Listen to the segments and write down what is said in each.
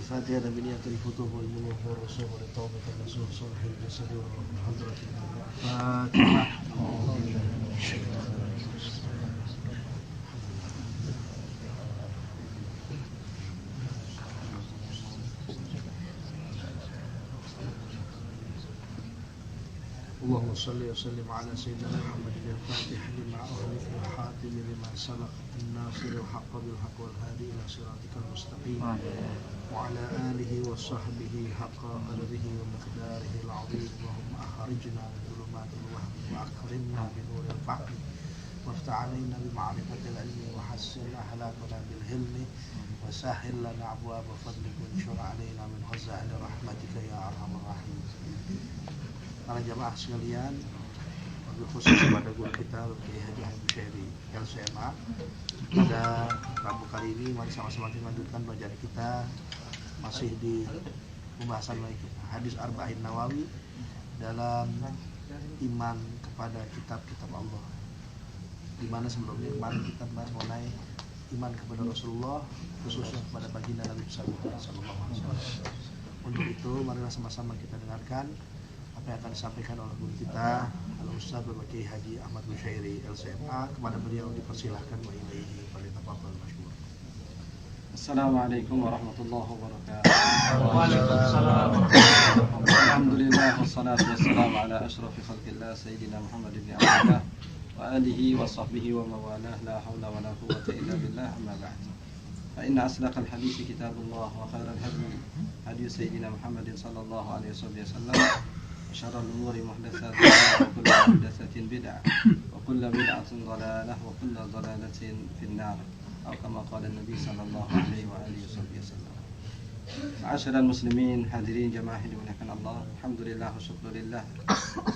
الفاتحة بنية الفتوح والمنوح والرسوم وللتوبة النصوح صلح الجسد والروح حضرة الفاتحة. اللهم صل وسلم على سيدنا محمد الفاتح لما أغلق والحاتم لما سبق الناصر الحق بالحق والهادي إلى صراطك المستقيم وعلى آله وصحبه حق قدره ومقداره العظيم. اللهم أخرجنا من ظلمات الوهم وأكرمنا بنور الفهم وافتح علينا بمعرفة العلم وحسن أخلاقنا بالحلم وسهل لنا أبواب فضلك وانشر علينا من خزائن رحمتك يا أرحم الراحمين. Para jamaah sekalian, wabil khusus kepada guru kita Kiai Haji Ahmad Bushairi LCMA. Pada Rabu kali ini mari sama-sama kita lanjutkan belajar kita masih di pembahasan hadis Arba'in Nawawi dalam iman kepada kitab-kitab Allah. Di mana sebelumnya kemarin kita bahas mengenai iman kepada Rasulullah, khususnya kepada baginda Nabi Muhammad SAW. Untuk itu marilah sama-sama kita dengarkan apa yang akan disampaikan oleh guru kita Al-Ustaz Bapak Kiai Haji Ahmad Bushairi LCMA. Kepada beliau dipersilahkan wa ilaihi falyatafadhal mashkur. Assalamualaikum warahmatullahi wabarakatuh. Waalaikumsalam. Alhamdulillah wassalatu wassalamu ala asyrafil khalqillah sayyidina Muhammad ibn Abdullah wa alihi wa sahbihi wa mawalah la haula wa la quwwata illa billah amma ba'd. Fa inna asdaqal hadits kitabullah wa khairal hadi sayyidina Muhammadin sallallahu alaihi wasallam. Syarrul umuri muhdatsatuha wa kullu muhdatsatin bid'ah wa kullu bid'atin dhalalah wa kullu dhalalatin finnar atau kama qala Nabi sallallahu alaihi wa alihi wasallam. Ma'asyiral muslimin, hadirin jamaah yang dimuliakan Allah, alhamdulillah wa syukurillah.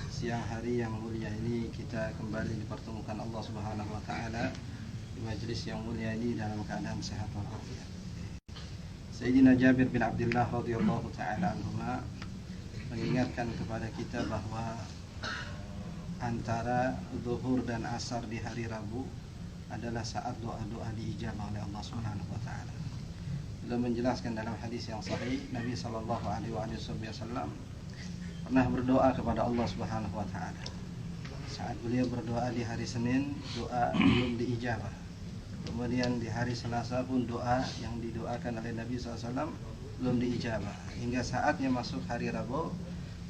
Siang hari yang mulia ini kita kembali dipertemukan Allah Subhanahu wa taala di majelis yang mulia ini dalam keadaan sehat walafiat. Sayyidina Jabir bin Abdullah radhiyallahu taala anhuma mengingatkan kepada kita bahwa antara zuhur dan asar di hari Rabu adalah saat doa-doa diijabah oleh Allah Subhanahu wa taala. Beliau menjelaskan dalam hadis yang sahih, Nabi sallallahu alaihi wasallam pernah berdoa kepada Allah Subhanahu wa taala. Saat beliau berdoa di hari Senin, doa belum diijabah. Kemudian di hari Selasa pun doa yang didoakan oleh Nabi SAW belum diijabah. Hingga saatnya masuk hari Rabu,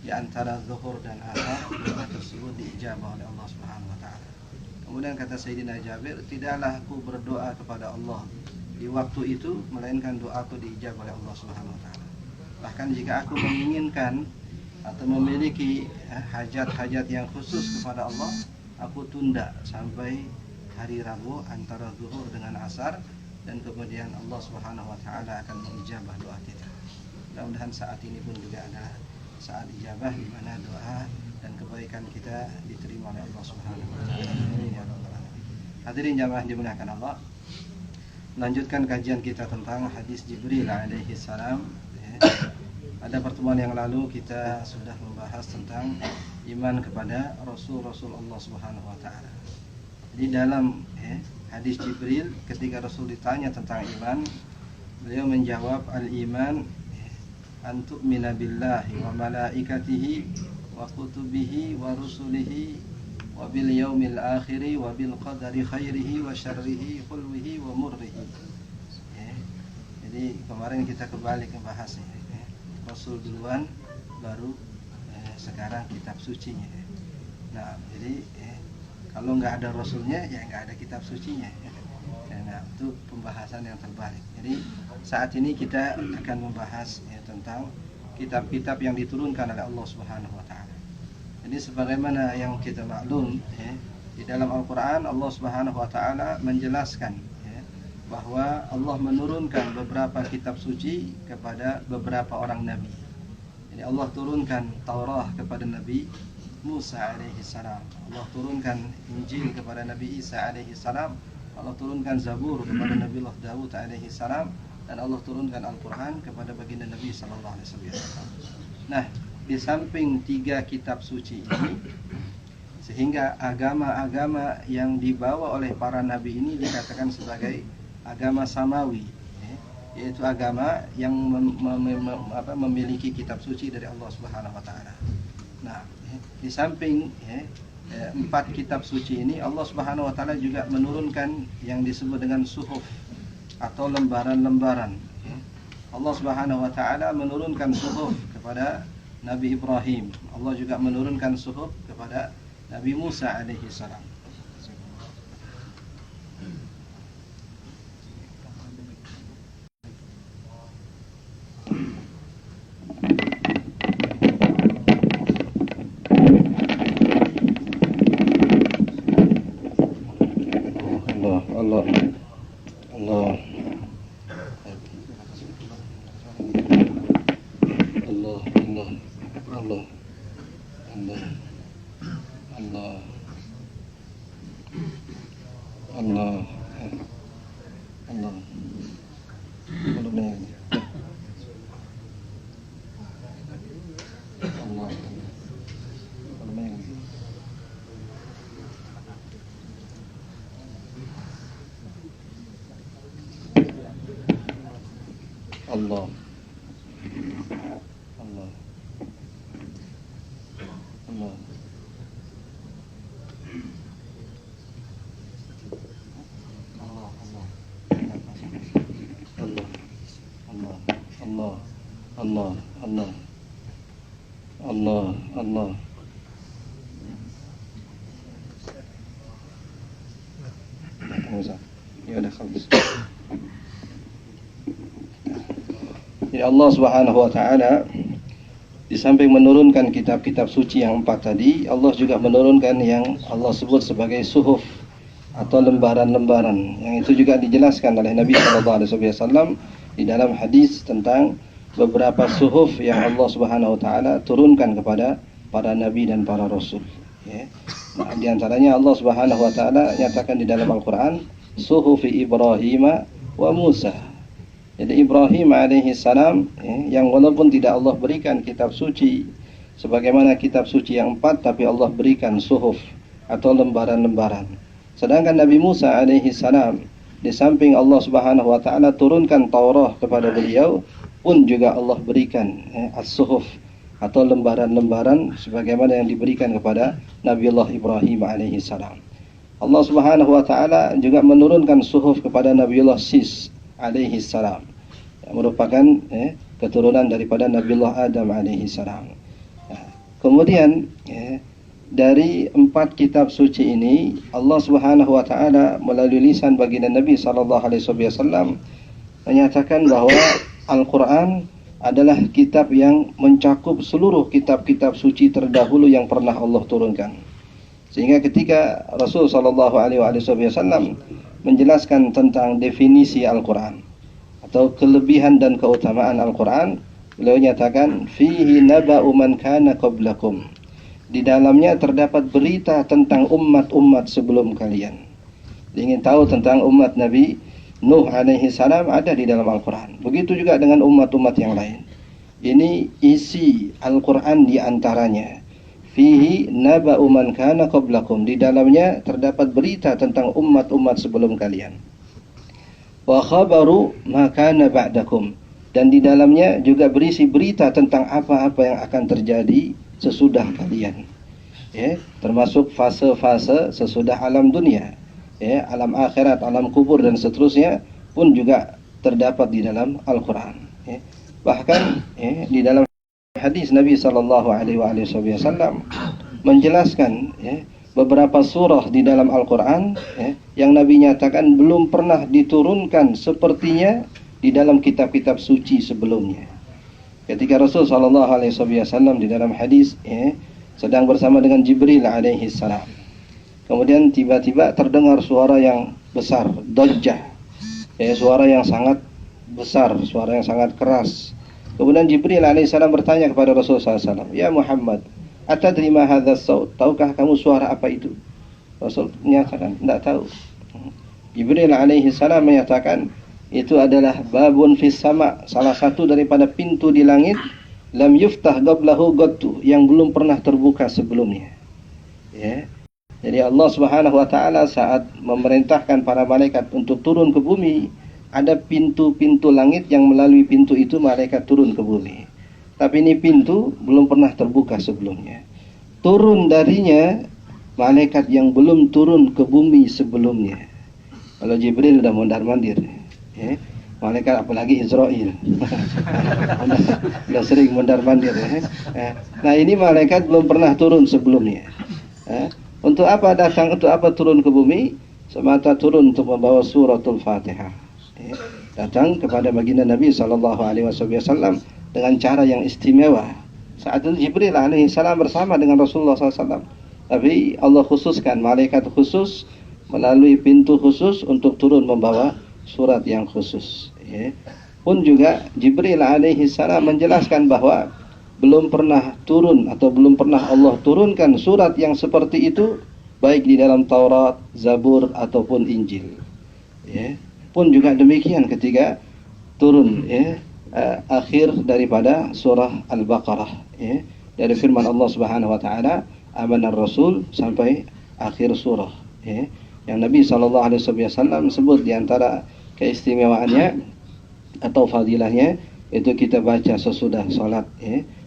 di antara zuhur dan asar, doa tersebut diijabah oleh Allah Subhanahu wa taala. Kemudian kata Sayyidina Jabir, tidaklah aku berdoa kepada Allah di waktu itu melainkan doaku diijabah oleh Allah Subhanahu wa taala. Bahkan jika aku menginginkan atau memiliki hajat-hajat yang khusus kepada Allah, aku tunda sampai hari Rabu antara zuhur dengan asar, dan kemudian Allah Subhanahu wa taala akan mengijabah doa kita. Mudah-mudahan saat ini pun juga adalah saat ijabah di mana doa dan kebaikan kita diterima oleh Allah Subhanahu wa taala. Hadirin jamaah dimuliakan Allah. Melanjutkan kajian kita tentang hadis Jibril alaihi salam. Pada pertemuan yang lalu kita sudah membahas tentang iman kepada Rasul-Rasul Allah Subhanahu wa taala. Di dalam hadis Jibril, ketika Rasul ditanya tentang iman, beliau menjawab, al-iman an tu'mina billahi wa malaikatihi wa kutubihi wa rusulihi wa bil yaumil akhiri wa bil qadari khairihi wa syarrihi hulwihi wa murrihi. Jadi kemarin kita kembali ke bahasnya, Rasul duluan baru sekarang kitab sucinya. Nah, jadi kalau nggak ada Rasulnya, ya nggak ada kitab sucinya. Nah, itu pembahasan yang terbalik. Jadi saat ini kita akan membahas tentang kitab-kitab yang diturunkan oleh Allah Subhanahu wa taala. Jadi sebagaimana yang kita maklum, di dalam Al-Qur'an Allah Subhanahu wa taala menjelaskan bahwa Allah menurunkan beberapa kitab suci kepada beberapa orang nabi. Jadi Allah turunkan Taurat kepada Nabi Musa alaihi salam, Allah turunkan Injil kepada Nabi Isa alaihi salam, Allah turunkan Zabur kepada Nabi Allah Daud alaihi salam, dan Allah turunkan Al-Quran kepada baginda Nabi sallallahu alaihi wasallam. Nah, di samping tiga kitab suci ini, sehingga agama-agama yang dibawa oleh para nabi ini dikatakan sebagai agama samawi, yaitu agama yang memiliki kitab suci dari Allah Subhanahu wa taala. Nah, di samping 4 kitab suci ini, Allah Subhanahu wa taala juga menurunkan yang disebut dengan suhuf atau lembaran-lembaran. Allah Subhanahu wa taala menurunkan suhuf kepada Nabi Ibrahim. Allah juga menurunkan suhuf kepada Nabi Musa alaihi salam. Allah Allah Allah Allah Allah Allah Allah Allah Allah Allah Allah Allah Allah Allah Allah Allah Allah ya udah habis. Ya, Allah Subhanahu wa taala di samping menurunkan kitab-kitab suci yang 4 tadi, Allah juga menurunkan yang Allah sebut sebagai suhuf atau lembaran-lembaran. Yang itu juga dijelaskan oleh Nabi sallallahu alaihi wasallam di dalam hadis tentang beberapa suhuf yang Allah Subhanahu wa taala turunkan kepada para nabi dan para rasul, ya. Nah, di antaranya Allah Subhanahu wa taala nyatakan di dalam Al-Qur'an suhufi Ibrahim wa Musa. Jadi Ibrahim alaihi salam, yang walaupun tidak Allah berikan kitab suci sebagaimana kitab suci yang 4, tapi Allah berikan suhuf atau lembaran-lembaran. Sedangkan Nabi Musa alaihi salam, di samping Allah Subhanahu wa taala turunkan Taurat kepada beliau, pun juga Allah berikan as-suhuf atau lembaran-lembaran sebagaimana yang diberikan kepada Nabiullah Ibrahim alaihi salam. Allah Subhanahu wa taala juga menurunkan suhuf kepada Nabiullah Sis alaihi salam, yang merupakan keturunan daripada Nabiullah Adam alaihi salam. Kemudian dari 4 kitab suci ini, Allah Subhanahu wa taala melalui lisan baginda Nabi sallallahu alaihi wasallam menyatakan bahwa Al-Qur'an adalah kitab yang mencakup seluruh kitab-kitab suci terdahulu yang pernah Allah turunkan. Sehingga ketika Rasul sallallahu alaihi wasallam menjelaskan tentang definisi Al-Qur'an atau kelebihan dan keutamaan Al-Qur'an, beliau nyatakan fihi naba'u man kana qablakum. Di dalamnya terdapat berita tentang umat-umat sebelum kalian. Ingin tahu tentang umat Nabi Nuh alaihi salam ada di dalam Al-Quran. Begitu juga dengan umat-umat yang lain. Ini isi Al-Quran di antaranya. Fihi naba'u man kana qablakum. Di dalamnya terdapat berita tentang umat-umat sebelum kalian. Wa khabaru ma kana ba'dakum. Dan di dalamnya juga berisi berita tentang apa-apa yang akan terjadi sesudah kalian, termasuk fase-fase sesudah alam dunia, alam akhirat, alam kubur dan seterusnya pun juga terdapat di dalam Al-Quran. Bahkan di dalam hadis Nabi sallallahu alaihi wasallam menjelaskan beberapa surah di dalam Al-Quran yang Nabi nyatakan belum pernah diturunkan sepertinya di dalam kitab-kitab suci sebelumnya. Ketika Rasul sallallahu alaihi wasallam di dalam hadis sedang bersama dengan Jibril alaihi salam. Kemudian tiba-tiba terdengar suara yang besar, dajjah. Suara yang sangat besar, suara yang sangat keras. Kemudian Jibril alaihi salam bertanya kepada Rasul sallallahu alaihi wasallam, "Ya Muhammad, atadri ma hadzal saut? Tahukah kamu suara apa itu?" Rasul menyatakan, "Tidak tahu." Jibril alaihi salam menyatakan, itu adalah babun fis sama, salah satu daripada pintu di langit, lam yuftah qablahu gattu, yang belum pernah terbuka sebelumnya. Jadi Allah Subhanahu wa taala saat memerintahkan para malaikat untuk turun ke bumi ada pintu-pintu langit yang melalui pintu itu malaikat turun ke bumi. Tapi ini pintu belum pernah terbuka sebelumnya. Turun darinya malaikat yang belum turun ke bumi sebelumnya. Kalau Jibril udah mondar-mandir, ya. Malaikat apalagi Israel udah sering mondar-mandir, ya. Nah ini malaikat belum pernah turun sebelumnya. Untuk apa datang, untuk apa turun ke bumi? Semata turun untuk membawa suratul Fatihah. Datang kepada baginda Nabi SAW dengan cara yang istimewa. Saat itu Jibril alaihissalam bersama dengan Rasulullah SAW. Tapi Allah khususkan malaikat khusus melalui pintu khusus untuk turun membawa surat yang khusus. Pun juga Jibril alaihissalam menjelaskan bahwa belum pernah turun atau belum pernah Allah turunkan surat yang seperti itu baik di dalam Taurat, Zabur ataupun Injil. Pun juga demikian ketika turun akhir daripada surah Al-Baqarah, dari firman Allah Subhanahu wa taala, amanar rasul sampai akhir surah, yang Nabi SAW sebut di antara keistimewaannya atau fadilahnya itu kita baca sesudah salat,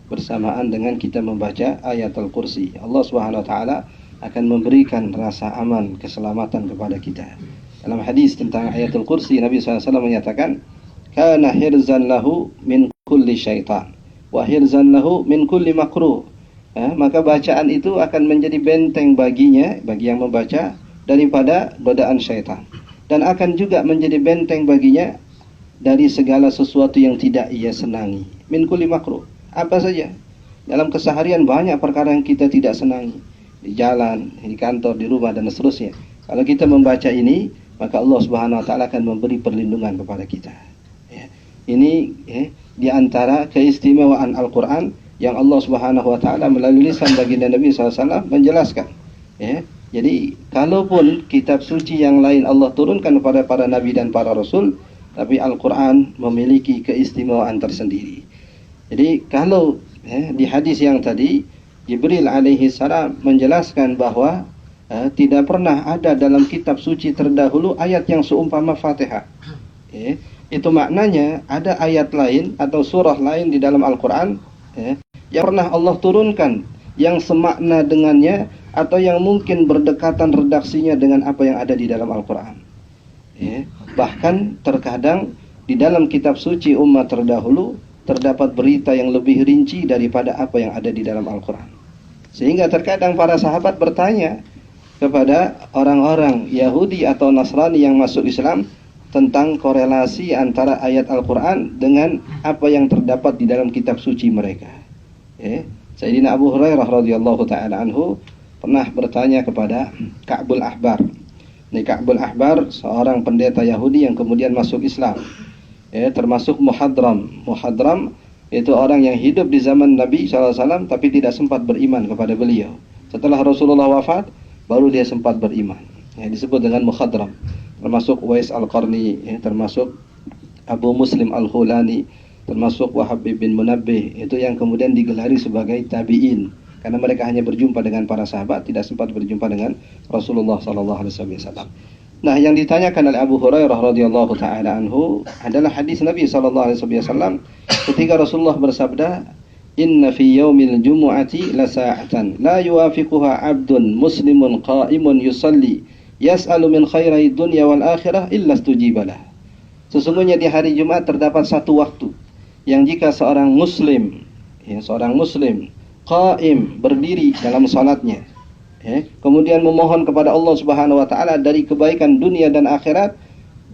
bersamaan dengan kita membaca ayatul kursi. Allah Subhanahu wa taala akan memberikan rasa aman, keselamatan kepada kita. Dalam hadis tentang ayatul kursi, Nabi SAW menyatakan, kana hirzan lahu min kulli syaitan wa hirzan lahu min kulli makruh. Maka bacaan itu akan menjadi benteng baginya, bagi yang membaca, daripada godaan syaitan, dan akan juga menjadi benteng baginya dari segala sesuatu yang tidak ia senangi. Min kulli makruh, apa saja. Dalam keseharian banyak perkara yang kita tidak senangi, di jalan, di kantor, di rumah, dan seterusnya. Kalau kita membaca ini, maka Allah Subhanahu wa taala akan memberi perlindungan kepada kita. Ini di antara keistimewaan Al-Quran yang Allah Subhanahu wa taala melalui lisan baginda Nabi SAW menjelaskan. Jadi kalaupun kitab suci yang lain Allah turunkan kepada para nabi dan para rasul, tapi Al-Quran memiliki keistimewaan tersendiri. Jadi kalau di hadis yang tadi Jibril alaihi salam menjelaskan bahwa tidak pernah ada dalam kitab suci terdahulu ayat yang seumpama Fatihah. Itu maknanya ada ayat lain atau surah lain di dalam Al-Quran yang pernah Allah turunkan yang semakna dengannya atau yang mungkin berdekatan redaksinya dengan apa yang ada di dalam Al-Quran. Bahkan terkadang di dalam kitab suci umat terdahulu terdapat berita yang lebih rinci daripada apa yang ada di dalam Al-Quran. Sehingga terkadang para sahabat bertanya kepada orang-orang Yahudi atau Nasrani yang masuk Islam tentang korelasi antara ayat Al-Quran dengan apa yang terdapat di dalam kitab suci mereka. Sayyidina Abu Hurairah radhiyallahu ta'ala anhu pernah bertanya kepada Ka'bul Ahbar. Ini Ka'bul Ahbar seorang pendeta Yahudi yang kemudian masuk Islam, termasuk Muhadram. Muhadram itu orang yang hidup di zaman Nabi SAW tapi tidak sempat beriman kepada beliau. Setelah Rasulullah wafat, baru dia sempat beriman. Disebut dengan Muhadram. Termasuk Uwais Al-Qarni, termasuk Abu Muslim Al-Khulani, termasuk Wahab bin Munabbih, itu yang kemudian digelari sebagai tabi'in, karena mereka hanya berjumpa dengan para sahabat, tidak sempat berjumpa dengan Rasulullah SAW. Nah, yang ditanyakan oleh Abu Hurairah radhiyallahu taala anhu adalah hadis Nabi SAW ketika Rasulullah bersabda, inna fi yaumil jumu'ati la sa'atan la yuwafiquha 'abdun muslimun qa'imun yusalli yas'alu min khairai dunya wal akhirah illa stujibalah. Sesungguhnya di hari Jumat terdapat satu waktu yang jika seorang muslim qaim, berdiri dalam salatnya, kemudian memohon kepada Allah Subhanahu wa taala dari kebaikan dunia dan akhirat,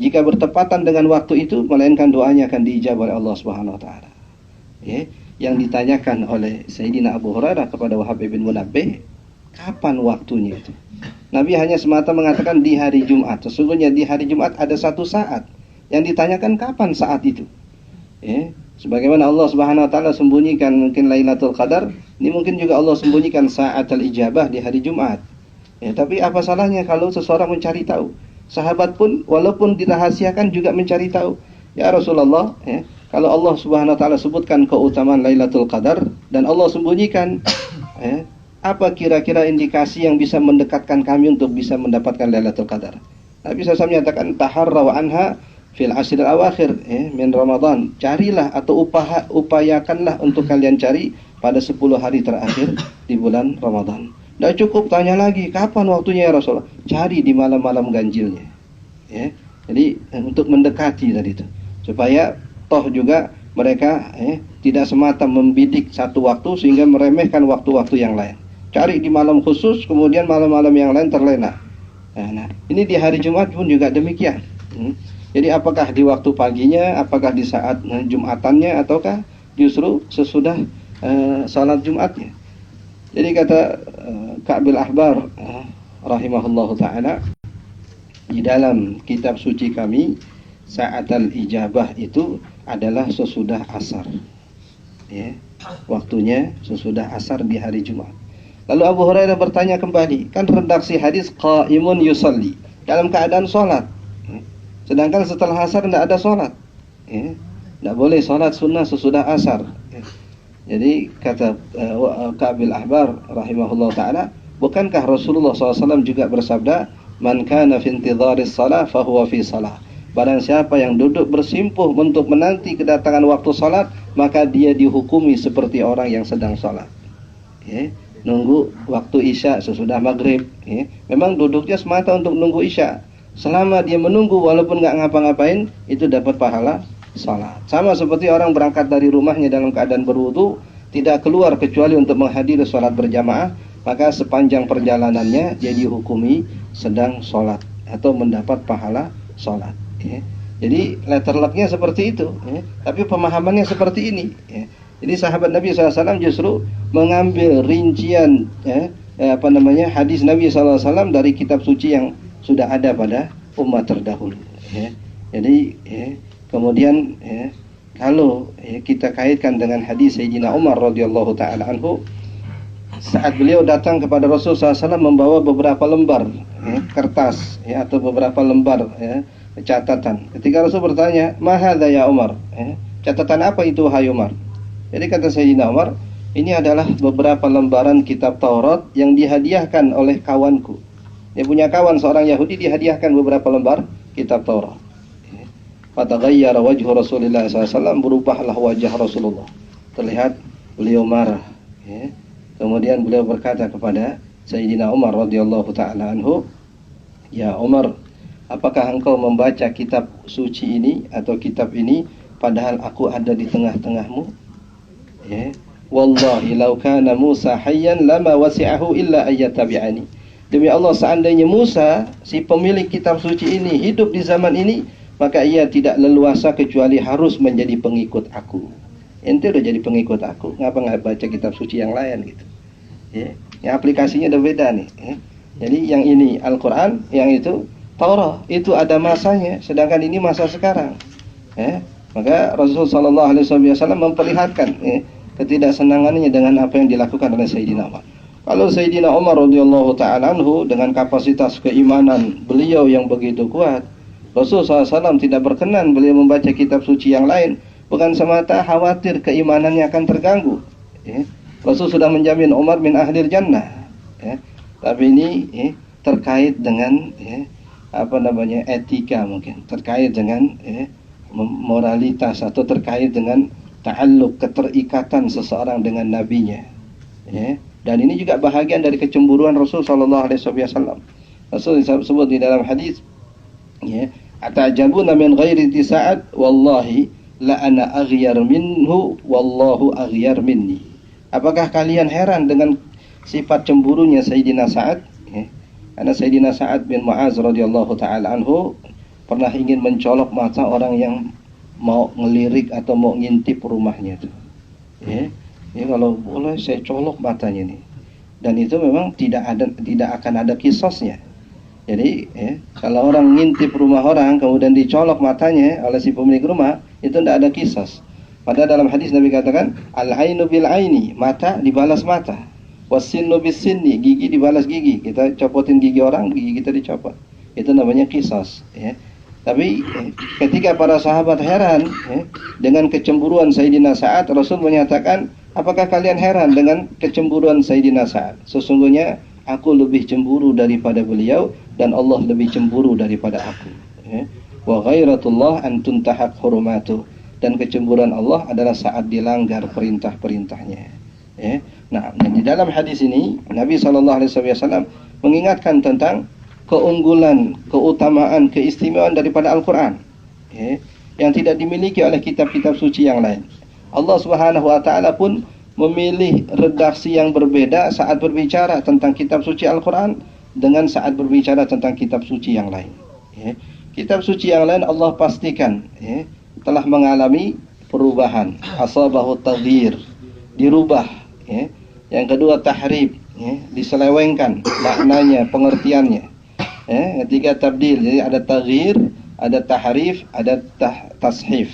jika bertepatan dengan waktu itu melainkan doanya akan diijabah oleh Allah Subhanahu wa taala. Yang ditanyakan oleh Sayyidina Abu Hurairah kepada Wahab bin Munabbih, kapan waktunya itu? Nabi hanya semata mengatakan di hari Jumat. Sesungguhnya di hari Jumat ada satu saat. Yang ditanyakan kapan saat itu? Sebagaimana Allah Subhanahu wa taala sembunyikan mungkin Lailatul Qadar, ini mungkin juga Allah sembunyikan sa'atul ijabah di hari Jumat. Tapi apa salahnya kalau seseorang mencari tahu? Sahabat pun walaupun dirahasiakan juga mencari tahu. Ya Rasulullah, kalau Allah Subhanahu wa taala sebutkan keutamaan Lailatul Qadar dan Allah sembunyikan, apa kira-kira indikasi yang bisa mendekatkan kami untuk bisa mendapatkan Lailatul Qadar? Nabi SAW menyatakan taharraw anha fil ashril awakhir min Ramadan. Carilah atau upayakanlah untuk kalian cari pada 10 hari terakhir di bulan Ramadan. Tidak cukup tanya lagi, kapan waktunya ya Rasulullah? Cari di malam-malam ganjilnya. Ya. Jadi untuk mendekati tadi itu. Supaya toh juga mereka tidak semata membidik satu waktu sehingga meremehkan waktu-waktu yang lain. Cari di malam khusus, kemudian malam-malam yang lain terlena. Nah, ini di hari Jumat pun juga demikian. Jadi apakah di waktu paginya, apakah di saat Jumatannya, ataukah justru sesudah salat Jumatnya. Jadi kata Ka'bil Ahbar rahimahullahu ta'ala, di dalam kitab suci kami sa'atal ijabah itu adalah sesudah asar. Ya, waktunya sesudah asar di hari Jumat. Lalu Abu Hurairah bertanya kembali, kan redaksi hadis qaimun yusalli, dalam keadaan sholat. Sedangkan setelah asar tidak ada sholat. Tidak boleh sholat sunnah sesudah asar. Jadi kata Ka'bil Ahbar rahimahullah ta'ala, bukankah Rasulullah SAW juga bersabda, man kana fi intidharis salah fahuwa fi salah. Barang siapa yang duduk bersimpuh untuk menanti kedatangan waktu salat, maka dia dihukumi seperti orang yang sedang salat. Nunggu waktu isya sesudah maghrib. Memang duduknya semata untuk nunggu isya. Selama dia menunggu walaupun nggak ngapa-ngapain, itu dapat pahala salat. Sama seperti orang berangkat dari rumahnya dalam keadaan berwudu, tidak keluar kecuali untuk menghadiri salat berjamaah, maka sepanjang perjalanannya dia dihukumi sedang salat atau mendapat pahala salat. Jadi letter lucknya seperti itu, tapi pemahamannya seperti ini. Jadi sahabat Nabi SAW justru mengambil rincian hadis Nabi SAW dari kitab suci yang sudah ada pada umat terdahulu. Jadi kemudian kalau kita kaitkan dengan hadis Sayyidina Umar radhiyallahu taala anhu, saat beliau datang kepada Rasulullah SAW membawa beberapa lembar kertas atau beberapa lembar catatan. Ketika Rasul bertanya, "Ma hadza ya Umar?" Catatan apa itu hai Umar? Jadi kata Sayyidina Umar, ini adalah beberapa lembaran kitab Taurat yang dihadiahkan oleh kawanku. Dia punya kawan seorang Yahudi, dihadiahkan beberapa lembar kitab Taurat. Fataghayyara wajhu Rasulullah SAW, berubahlah wajah Rasulullah. Terlihat beliau marah. Kemudian beliau berkata kepada Sayyidina Umar radhiyallahu ta'ala anhu, "Ya Umar, apakah engkau membaca kitab suci ini atau kitab ini padahal aku ada di tengah-tengahmu?" Wallahi law kana Musa hayyan lama wasi'ahu illa ayyatabi'ani. Demi Allah, seandainya Musa, si pemilik kitab suci ini, hidup di zaman ini, maka ia tidak leluasa kecuali harus menjadi pengikut aku. Ente udah jadi pengikut aku, ngapa nggak baca kitab suci yang lain gitu? Yang aplikasinya udah beda nih. Jadi yang ini Al-Quran, yang itu Taurat, itu ada masanya, sedangkan ini masa sekarang. Maka Rasulullah SAW memperlihatkan ketidaksenangannya dengan apa yang dilakukan oleh Sayyidina Umar. Kalau Sayyidina Umar radhiyallahu ta'ala anhu dengan kapasitas keimanan beliau yang begitu kuat, Rasulullah SAW tidak berkenan beliau membaca kitab suci yang lain, bukan semata khawatir keimanannya akan terganggu. Rasul sudah menjamin Umar min ahlil jannah. Tapi ini terkait dengan etika mungkin, terkait dengan moralitas atau terkait dengan ta'alluq, keterikatan seseorang dengan nabinya. Dan ini juga bahagian dari kecemburuan Rasul sallallahu alaihi wasallam. Rasul sebut di dalam hadis, "Atajabuna min ghairi tisa'at wallahi la ana aghyar minhu wallahu aghyar minni." Apakah kalian heran dengan sifat cemburunya Sayyidina Sa'ad? Karena Sayyidina Sa'ad bin Mu'az radhiyallahu taala anhu pernah ingin mencolok mata orang yang mau ngelirik atau mau ngintip rumahnya itu. Kalau boleh saya colok matanya nih. Dan itu memang tidak akan ada kisosnya. Jadi kalau orang ngintip rumah orang kemudian dicolok matanya oleh si pemilik rumah, itu tidak ada kisos. Padahal dalam hadis Nabi katakan, al-ainu bil aini, mata dibalas mata. Was-sinnu bis sinni, gigi dibalas gigi. Kita copotin gigi orang, gigi kita dicopot. Itu namanya kisos. Tapi ketika para sahabat heran dengan kecemburuan Sayyidina Sa'ad, Rasul menyatakan, apakah kalian heran dengan kecemburuan Sayyidina Sa'ad? Sesungguhnya aku lebih cemburu daripada beliau dan Allah lebih cemburu daripada aku. Wa ghairatullah an tuntahak hurumatu. Dan kecemburuan Allah adalah saat dilanggar perintah-perintahnya. Ya. Nah, di dalam hadis ini Nabi SAW mengingatkan tentang keunggulan, keutamaan, keistimewaan daripada Al-Quran, ya, yang tidak dimiliki oleh kitab-kitab suci yang lain. Allah Subhanahu wa Ta'ala pun memilih redaksi yang berbeda saat berbicara tentang kitab suci Al-Quran dengan saat berbicara tentang kitab suci yang lain. Ya. Kitab suci yang lain Allah pastikan, ya, telah mengalami perubahan, asabahu taghyir, dirubah, ya. Yang kedua tahrif, ya, diselewengkan maknanya, pengertiannya. Ya, ketiga tabdil, jadi ada taghyir, ada tahrif, ada tashif.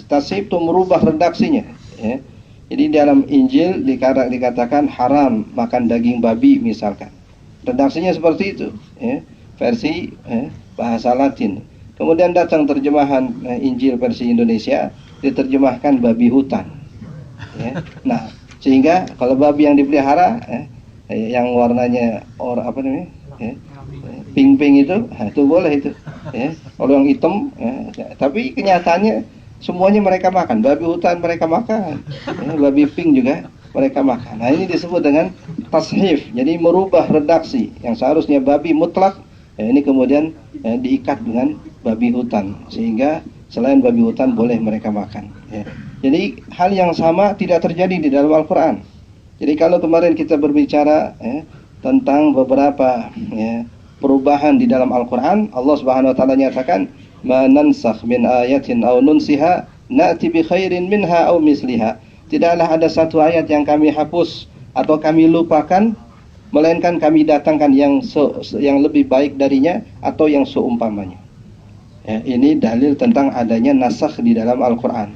Tashif itu merubah redaksinya, ya. Jadi dalam Injil dikatakan haram makan daging babi misalkan. Redaksinya seperti itu, ya, versi bahasa Latin. Kemudian datang terjemahan Injil versi Indonesia, diterjemahkan babi hutan. Ya. Nah, sehingga kalau babi yang dipelihara, yang warnanya pink-pink itu boleh itu. Ya. Kalau yang hitam, tapi kenyataannya semuanya mereka makan. Babi hutan mereka makan, babi pink juga mereka makan. Nah, ini disebut dengan tashif. Jadi merubah redaksi yang seharusnya babi mutlak, ini kemudian diikat dengan babi hutan, sehingga selain babi hutan boleh mereka makan. Ya. Jadi hal yang sama tidak terjadi di dalam Al-Quran. Jadi kalau kemarin kita berbicara tentang beberapa perubahan di dalam Al-Quran, Allah Subhanahu Wa Taala nyatakan, "Ma nansakh min ayatin aw nunsiha na'ti bi khairin minha aw misliha." Tidaklah ada satu ayat yang kami hapus atau kami lupakan, melainkan kami datangkan yang lebih baik darinya atau yang seumpamanya. Ya, ini dalil tentang adanya nasakh di dalam Al-Quran.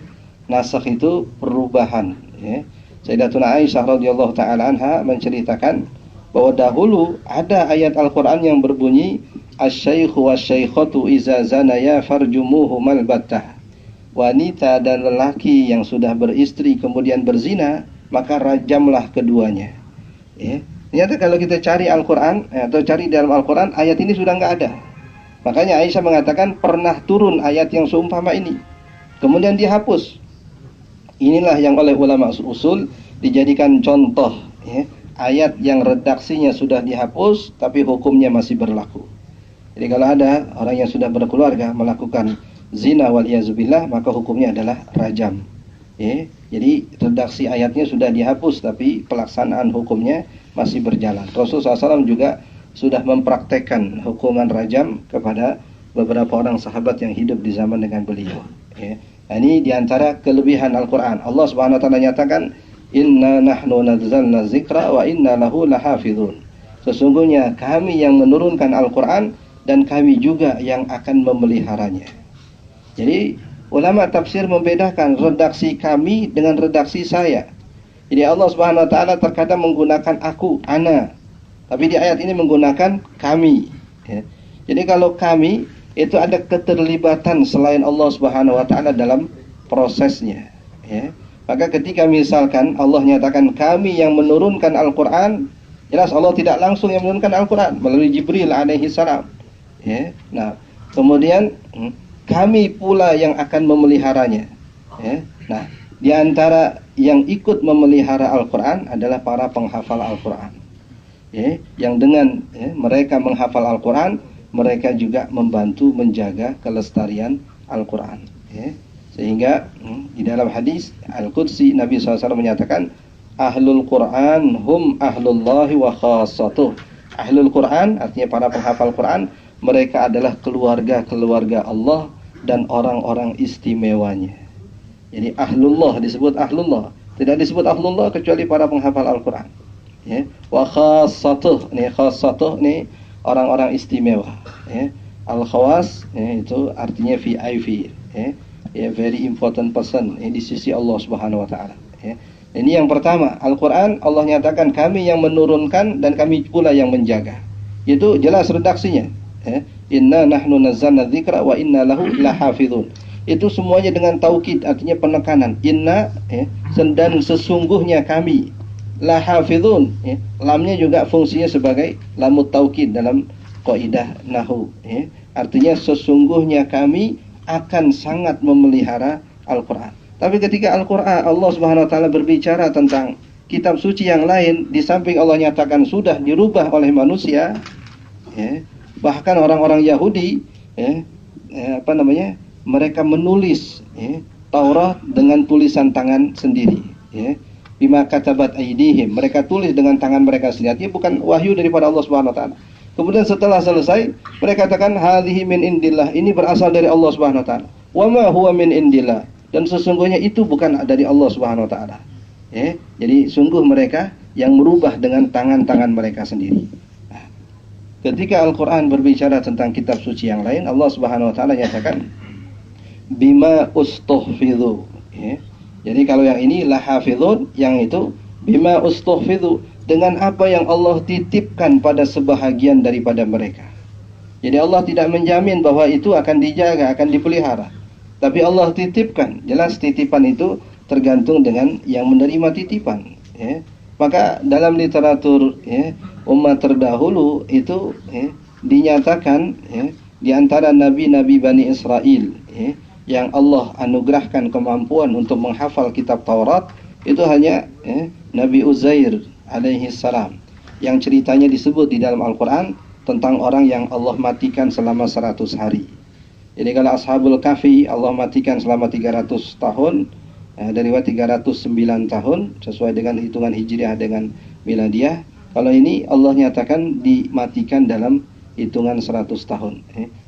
Nasakh itu perubahan. Ya. Sayyidatuna Aisyah radhiyallahu taala anha menceritakan bahwa dahulu ada ayat Al-Quran yang berbunyi, "Asy-syaikhu wasy-syaikhatu iza zanaya farjumuhumal battah." Wanita dan lelaki yang sudah beristri kemudian berzina, maka rajamlah keduanya. Ya. Ternyata kalau kita cari Al-Quran atau cari dalam Al-Quran, ayat ini sudah nggak ada. Makanya Aisyah mengatakan pernah turun ayat yang seumpama ini, kemudian dihapus. Inilah yang oleh ulama usul dijadikan contoh, ya, ayat yang redaksinya sudah dihapus tapi hukumnya masih berlaku. Jadi kalau ada orang yang sudah berkeluarga melakukan zina wal-iyazubillah, maka hukumnya adalah rajam. Ya, jadi redaksi ayatnya sudah dihapus tapi pelaksanaan hukumnya masih berjalan. Rasulullah SAW juga sudah mempraktekkan hukuman rajam kepada beberapa orang sahabat yang hidup di zaman dengan beliau. Ya. Nah, ini diantara kelebihan Al-Quran. Allah Subhanahu Wa Taala nyatakan, "Inna nahnu nazzalna dzikra wa inna lahu lahafizun." Sesungguhnya kami yang menurunkan Al-Quran dan kami juga yang akan memeliharanya. Jadi ulama tafsir membedakan redaksi kami dengan redaksi saya. Jadi Allah Subhanahu Wa Taala terkadang menggunakan aku, ana. Tapi di ayat ini menggunakan kami. Ya. Jadi kalau kami itu ada keterlibatan selain Allah Subhanahu Wa Taala dalam prosesnya. Ya. Maka ketika misalkan Allah nyatakan kami yang menurunkan Al-Quran, jelas Allah tidak langsung yang menurunkan Al-Quran, melalui Jibril alaihi salam. Ya. Nah, kemudian kami pula yang akan memeliharanya. Ya. Nah, di antara yang ikut memelihara Al-Quran adalah para penghafal Al-Quran. Ya, yang dengan mereka menghafal Al-Quran, mereka juga membantu menjaga kelestarian Al-Quran. Ya. Sehingga di dalam hadis Al-Qudsi Nabi SAW menyatakan, Ahlul Quran hum ahlullahi wa khassatuh. Ahlul Quran artinya para penghafal Quran, mereka adalah keluarga-keluarga Allah dan orang-orang istimewanya. Jadi ahlullah disebut ahlullah, tidak disebut ahlullah kecuali para penghafal Al-Quran. Ya, wa khassatuh, ini orang-orang istimewa. Ya. Al-khawas itu artinya VIP, ya, very important person di sisi Allah Subhanahu Wa Taala. Ya. Ini yang pertama, Al-Quran Allah nyatakan kami yang menurunkan dan kami pula yang menjaga. Itu jelas redaksinya. Ya. Inna nahnu nazzalna dzikra wa inna lahu lahafizun. Itu semuanya dengan taukid, artinya penekanan. Inna, dan sesungguhnya kami lahafizun, lamnya juga fungsinya sebagai lamut taukid dalam kaidah nahwu, ya. Artinya sesungguhnya kami akan sangat memelihara Al-Qur'an. Tapi ketika Al-Qur'an Allah Subhanahu wa taala berbicara tentang kitab suci yang lain, di samping Allah nyatakan sudah dirubah oleh manusia, ya, bahkan orang-orang Yahudi, ya, mereka menulis, ya, Taurat dengan tulisan tangan sendiri, ya. Bima katabat aydihim, mereka tulis dengan tangan mereka sendiri. Artinya bukan wahyu daripada Allah Subhanahu wa taala. Kemudian setelah selesai, mereka katakan hadhihi min indillah, ini berasal dari Allah Subhanahu wa taala. Wa ma huwa min indillah, dan sesungguhnya itu bukan dari Allah Subhanahu wa taala. Ya, jadi sungguh mereka yang merubah dengan tangan-tangan mereka sendiri. Nah, ketika Al-Qur'an berbicara tentang kitab suci yang lain, Allah Subhanahu wa taala nyatakan bima ustuhfidhu, ya. Jadi kalau yang ini lahafidhun, yang itu bima ustuhfidhu, dengan apa yang Allah titipkan pada sebahagian daripada mereka. Jadi Allah tidak menjamin bahwa itu akan dijaga, akan dipelihara, tapi Allah titipkan. Jelas titipan itu tergantung dengan yang menerima titipan, ya. Maka dalam literatur, ya, umat terdahulu itu, ya, dinyatakan, ya, di antara nabi-nabi Bani Israel, ya, yang Allah anugerahkan kemampuan untuk menghafal kitab Taurat itu hanya, ya, Nabi Uzair alaihi salam, yang ceritanya disebut di dalam Al-Quran tentang orang yang Allah matikan selama 100 hari. Jadi kalau Ashabul Kahfi Allah matikan selama 300 tahun, dari 309 tahun sesuai dengan hitungan Hijriah dengan Miladiah. Kalau ini Allah nyatakan dimatikan dalam hitungan 100 tahun.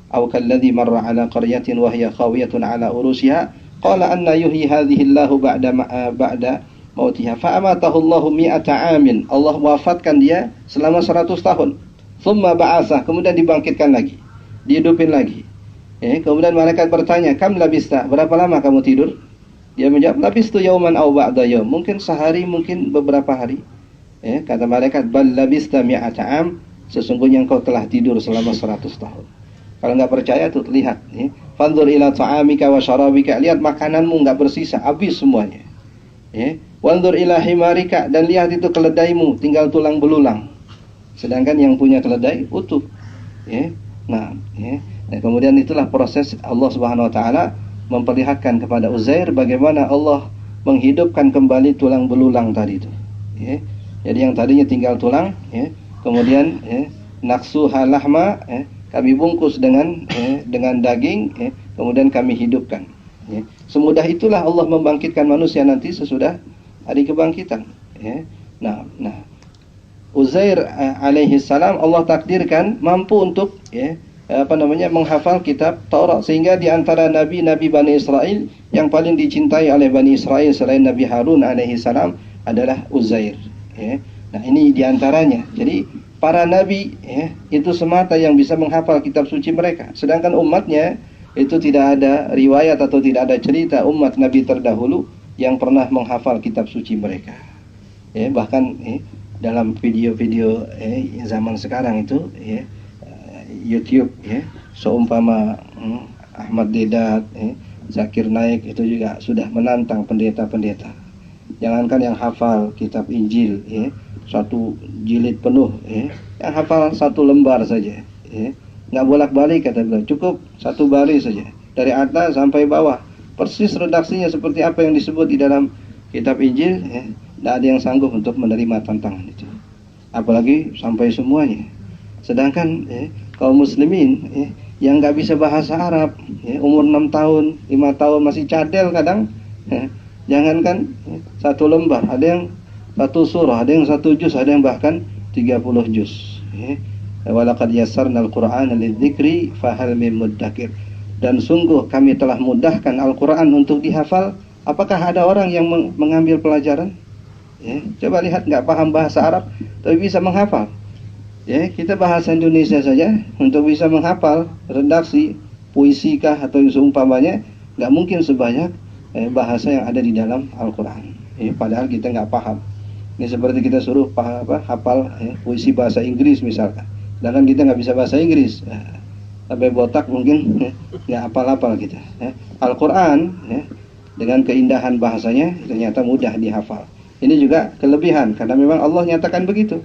Aw kalladzi marra ala qaryatin wa hiya khawiyatun ala urushiha qala anna yuhyi hadhihi Allahu ba'da mautiha fa amatahu Allahu mi'ata amin. Allah wafatkan dia selama 100 tahun. Tsumma ba'atsah, kemudian dibangkitkan lagi, dihidupin lagi. Kemudian malaikat bertanya, "Kam labista?" Berapa lama kamu tidur? Dia menjawab, "Labistu yauman aw ba'da yaum." Mungkin sehari, mungkin beberapa hari. Kata malaikat, "Bal labista mi'ata am." Sesungguhnya engkau telah tidur selama 100 tahun. Kalau nggak percaya tuh lihat, fanzur ila ta'amika wa syarabika, lihat makananmu nggak bersisa, habis semuanya. Wanzur ila himarika, dan lihat itu keledaimu tinggal tulang belulang, sedangkan yang punya keledai utuh. Nah, kemudian itulah proses Allah Subhanahu wa taala memperlihatkan kepada Uzair bagaimana Allah menghidupkan kembali tulang belulang tadi itu. Jadi yang tadinya tinggal tulang, kemudian naksuha lahma, kami bungkus dengan daging, kemudian kami hidupkan. Semudah itulah Allah membangkitkan manusia nanti sesudah hari kebangkitan. Nah, Uzair alaihi salam Allah takdirkan mampu untuk menghafal kitab Taurat, sehingga di antara nabi-nabi Bani Israel yang paling dicintai oleh Bani Israel selain Nabi Harun alaihi salam adalah Uzair. Nah, ini di antaranya. Jadi para nabi, itu semata yang bisa menghafal kitab suci mereka. Sedangkan umatnya itu tidak ada riwayat atau tidak ada cerita umat nabi terdahulu yang pernah menghafal kitab suci mereka. Bahkan dalam video-video zaman sekarang itu, YouTube, seumpama Ahmad Dedat, Zakir Naik itu juga sudah menantang pendeta-pendeta. Jangankan yang hafal kitab Injil, satu jilid penuh, yang hafal satu lembar saja, nggak bolak-balik kata beliau, cukup satu baris saja dari atas sampai bawah, persis redaksinya seperti apa yang disebut di dalam kitab Injil. Tidak ada yang sanggup untuk menerima tantangan itu, apalagi sampai semuanya. Sedangkan kaum muslimin yang nggak bisa bahasa Arab, umur 6 tahun, 5 tahun masih cadel kadang, jangankan satu lembar, ada yang satu surah, ada yang satu juz, ada yang bahkan 30 juz. Walaqad yassarnal Qur'ana lidzikri fahal mim muddakir. Dan sungguh kami telah mudahkan Al-Qur'an untuk dihafal. Apakah ada orang yang mengambil pelajaran? Coba lihat, nggak paham bahasa Arab tapi bisa menghafal. Kita bahasa Indonesia saja untuk bisa menghafal redaksi puisi kah atau seumpamanya, nggak mungkin sebanyak bahasa yang ada di dalam Al-Qur'an. Padahal kita nggak paham. Ini seperti kita suruh hafal puisi bahasa Inggris misalkan, sedangkan kita nggak bisa bahasa Inggris, sampai botak mungkin nggak hafal-hafal kita. Al-Quran dengan keindahan bahasanya ternyata mudah dihafal. Ini juga kelebihan karena memang Allah nyatakan begitu.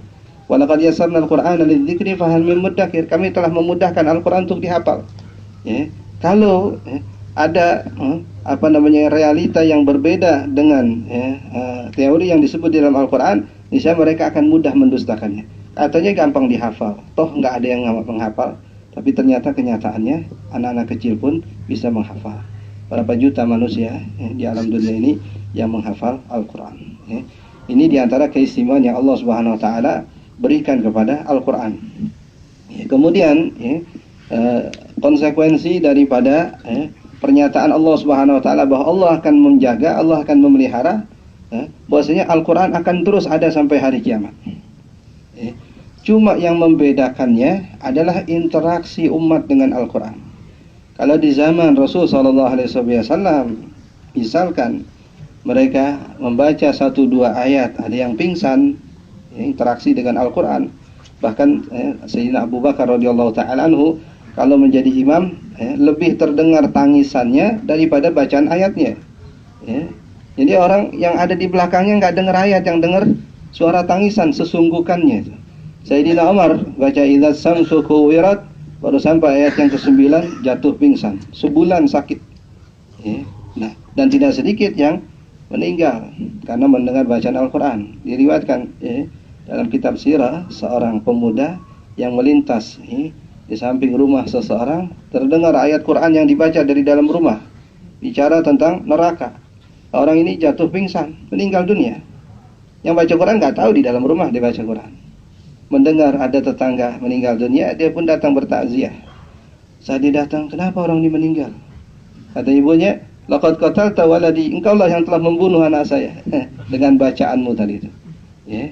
Walaqad yassarna al-Qur'ana lidzikri fahal min muddakir. Kami telah memudahkan Al-Qur'an untuk dihafal. Ya. Kalau ada realita yang berbeda dengan teori yang disebut di dalam Al-Qur'an, niscaya mereka akan mudah mendustakannya. Katanya gampang dihafal, toh nggak ada yang menghafal, tapi ternyata kenyataannya anak-anak kecil pun bisa menghafal. Berapa juta manusia di alam dunia ini yang menghafal Al-Quran. Ini diantara keistimewaan yang Allah Subhanahu Wa Taala berikan kepada Al-Quran. Kemudian konsekuensi daripada pernyataan Allah Subhanahu Wa Taala bahwa Allah akan menjaga, Allah akan memelihara, bahwasanya Al-Quran akan terus ada sampai hari kiamat. Cuma yang membedakannya adalah interaksi umat dengan Al-Quran. Kalau di zaman Rasul SAW, misalkan mereka membaca 1-2 ayat, ada yang pingsan, interaksi dengan Al-Quran. Bahkan Sayyidina Abu Bakar radhiyallahu ta'ala anhu, kalau menjadi imam, lebih terdengar tangisannya daripada bacaan ayatnya. Jadi orang yang ada di belakangnya nggak dengar ayat, yang dengar suara tangisan, sesungguhkannya. Sayyidina Umar baca idza samsu kuwirat, baru sampai ayat yang ke-9 jatuh pingsan, sebulan sakit. Nah, dan tidak sedikit yang meninggal karena mendengar bacaan Al-Quran. Diriwayatkan dalam kitab sirah, seorang pemuda yang melintas di samping rumah seseorang, terdengar ayat Quran yang dibaca dari dalam rumah, bicara tentang neraka. Orang ini jatuh pingsan, meninggal dunia. Yang baca Quran nggak tahu di dalam rumah dia baca Quran. Mendengar ada tetangga meninggal dunia, dia pun datang bertakziah. Saat dia datang, kenapa orang ini meninggal? Kata ibunya, laqad qatalta waladi, engkaulah yang telah membunuh anak saya. Dengan bacaanmu tadi itu.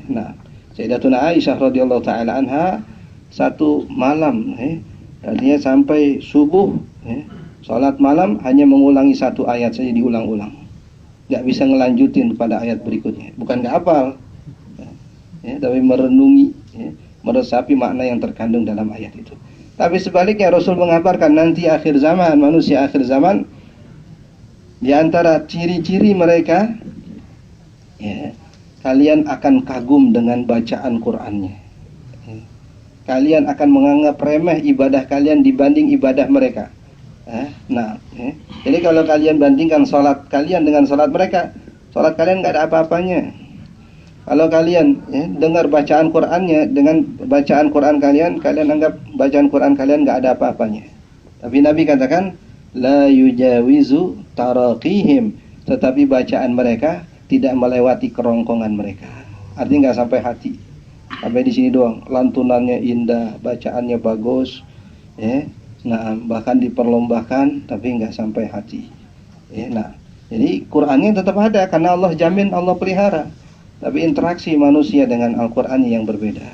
Nah, Sayyidatuna Aisyah radhiyallahu taala anha, satu malam, artinya sampai subuh, salat malam hanya mengulangi 1 ayat saja, diulang-ulang. Nggak bisa ngelanjutin pada ayat berikutnya. Bukan nggak hafal, tapi merenungi, meresapi makna yang terkandung dalam ayat itu. Tapi sebaliknya Rasul mengabarkan nanti akhir zaman, manusia akhir zaman, di antara ciri-ciri mereka, kalian akan kagum dengan bacaan Qur'annya. Kalian akan menganggap remeh ibadah kalian dibanding ibadah mereka. Jadi kalau kalian bandingkan sholat kalian dengan sholat mereka, sholat kalian nggak ada apa-apanya. Kalau kalian dengar bacaan Qur'annya dengan bacaan Qur'an kalian, kalian anggap bacaan Qur'an kalian nggak ada apa-apanya. Tapi Nabi katakan, la yujawizu taraqihim, tetapi bacaan mereka tidak melewati kerongkongan mereka. Artinya nggak sampai hati. Sampai di sini doang. Lantunannya indah, bacaannya bagus, nah bahkan diperlombakan, tapi nggak sampai hati. Nah, jadi Qur'annya tetap ada karena Allah jamin, Allah pelihara. Tapi interaksi manusia dengan Al-Quran yang berbeda.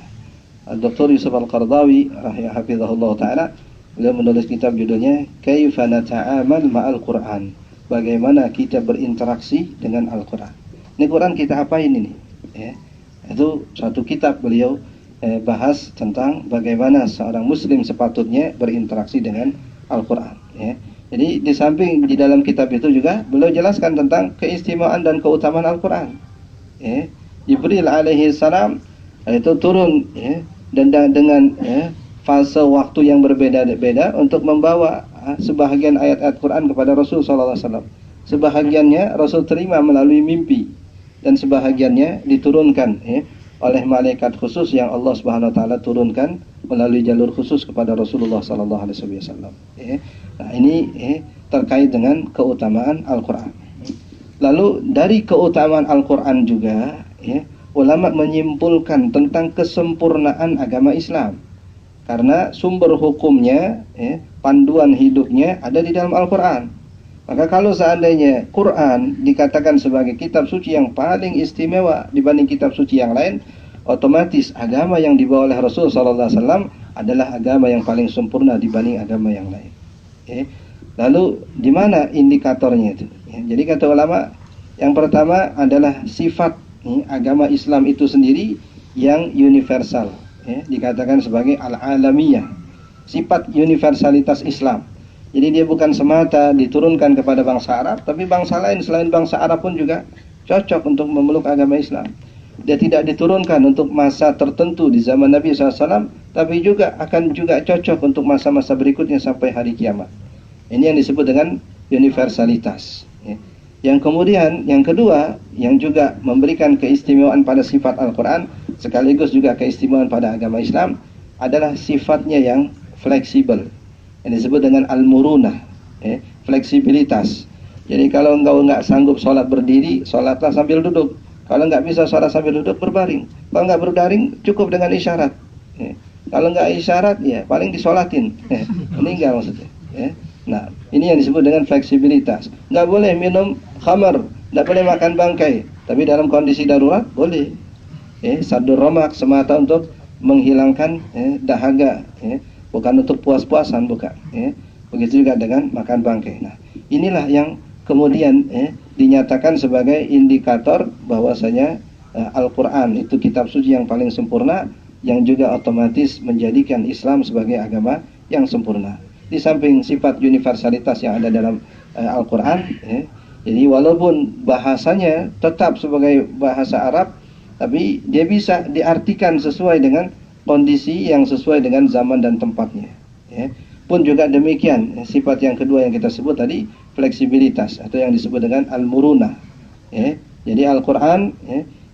Dr. Yusuf Al-Qardawi hafizahullah ta'ala, beliau menulis kitab judulnya Kaifa nata'amal ma'al Quran, bagaimana kita berinteraksi dengan Al-Quran. Ini Quran kita apain ini? Itu suatu kitab beliau bahas tentang bagaimana seorang muslim sepatutnya berinteraksi dengan Al-Quran. Jadi di samping di dalam kitab itu juga beliau jelaskan tentang keistimewaan dan keutamaan Al-Quran. Jibril alaihi salam itu turun dan dengan fase waktu yang berbeda-beda untuk membawa sebahagian ayat-ayat Quran kepada Rasul sallallahu alaihi wasallam. Sebahagiannya Rasul terima melalui mimpi dan sebahagiannya diturunkan oleh malaikat khusus yang Allah Subhanahu wa taala turunkan melalui jalur khusus kepada Rasulullah sallallahu alaihi wasallam. Nah, ini terkait dengan keutamaan Al-Qur'an. Lalu dari keutamaan Al-Quran juga, ulama menyimpulkan tentang kesempurnaan agama Islam. Karena sumber hukumnya, panduan hidupnya ada di dalam Al-Quran. Maka kalau seandainya Quran dikatakan sebagai kitab suci yang paling istimewa dibanding kitab suci yang lain, otomatis agama yang dibawa oleh Rasul SAW adalah agama yang paling sempurna dibanding agama yang lain. Lalu di mana indikatornya itu? Jadi kata ulama, yang pertama adalah sifat agama Islam itu sendiri yang universal, dikatakan sebagai al-alamiyah, sifat universalitas Islam. Jadi dia bukan semata diturunkan kepada bangsa Arab, tapi bangsa lain selain bangsa Arab pun juga cocok untuk memeluk agama Islam. dia tidak diturunkan untuk masa tertentu di zaman Nabi SAW, tapi juga akan juga cocok untuk masa-masa berikutnya sampai hari kiamat. Ini yang disebut dengan universalitas. Yang kemudian, yang kedua, yang juga memberikan keistimewaan pada sifat Al-Quran, sekaligus juga keistimewaan pada agama Islam, adalah sifatnya yang fleksibel. Yang disebut dengan al-murunah, fleksibilitas. Jadi kalau engkau nggak sanggup sholat berdiri, sholatlah sambil duduk. Kalau nggak bisa sholat sambil duduk, berbaring. Kalau nggak berbaring, cukup dengan isyarat. Kalau nggak isyarat, ya paling disolatin. Meninggal maksudnya. Nah, ini yang disebut dengan fleksibilitas. Nggak boleh minum khamar, nggak boleh makan bangkai. Tapi dalam kondisi darurat, boleh. Sadur romak semata untuk menghilangkan dahaga. Bukan untuk puas-puasan, bukan. Begitu juga dengan makan bangkai. Nah, inilah yang kemudian dinyatakan sebagai indikator bahwasanya Al-Quran itu kitab suci yang paling sempurna, yang juga otomatis menjadikan Islam sebagai agama yang sempurna. Di samping sifat universalitas yang ada dalam Al-Quran, jadi walaupun bahasanya tetap sebagai bahasa Arab, tapi dia bisa diartikan sesuai dengan kondisi yang sesuai dengan zaman dan tempatnya. Pun juga demikian, sifat yang kedua yang kita sebut tadi, fleksibilitas, atau yang disebut dengan al-murunah. Jadi Al-Quran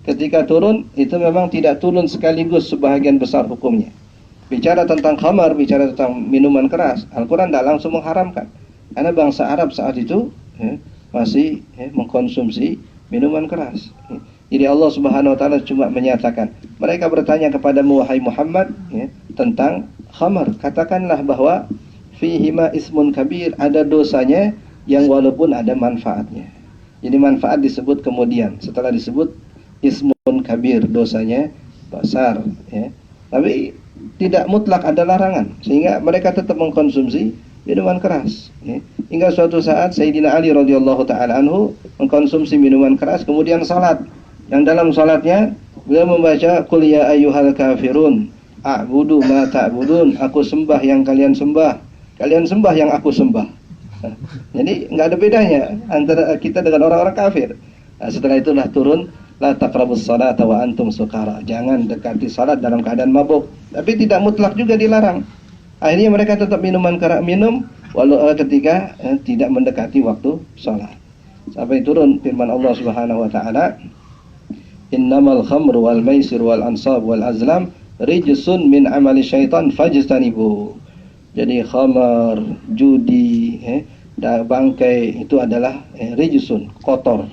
ketika turun, itu memang tidak turun sekaligus sebahagian besar hukumnya. Bicara tentang khamar, bicara tentang minuman keras, Al-Quran tidak langsung mengharamkan. Karena bangsa Arab saat itu masih mengkonsumsi minuman keras. Jadi Allah Subhanahu Wa Taala cuma menyatakan, mereka bertanya kepadamu wahai Muhammad tentang khamar, katakanlah bahwa fihima ismun kabir, ada dosanya yang walaupun ada manfaatnya. Jadi manfaat disebut kemudian setelah disebut ismun kabir, dosanya besar. Tapi tidak mutlak ada larangan, sehingga mereka tetap mengkonsumsi minuman keras. Hingga suatu saat Sayyidina Ali radhiyallahu taala anhu mengkonsumsi minuman keras, kemudian salat. Yang dalam salatnya beliau membaca qul ya ayyuhal kafirun a'budu ma ta'budun, aku sembah yang kalian sembah, kalian sembah yang aku sembah. Jadi nggak ada bedanya antara kita dengan orang-orang kafir. Setelah itulah turun la taqrabus salata wa antum sukara, jangan dekati salat dalam keadaan mabuk. Tapi tidak mutlak juga dilarang. Akhirnya mereka tetap minum walau ketika tidak mendekati waktu salat. Sampai turun firman Allah Subhanahu wa taala, innamal khamru wal maisir wal ansab wal azlam rijsun min amali syaitan fajtanibu. Jadi khamar, judi, bangkai itu adalah rijsun, kotor,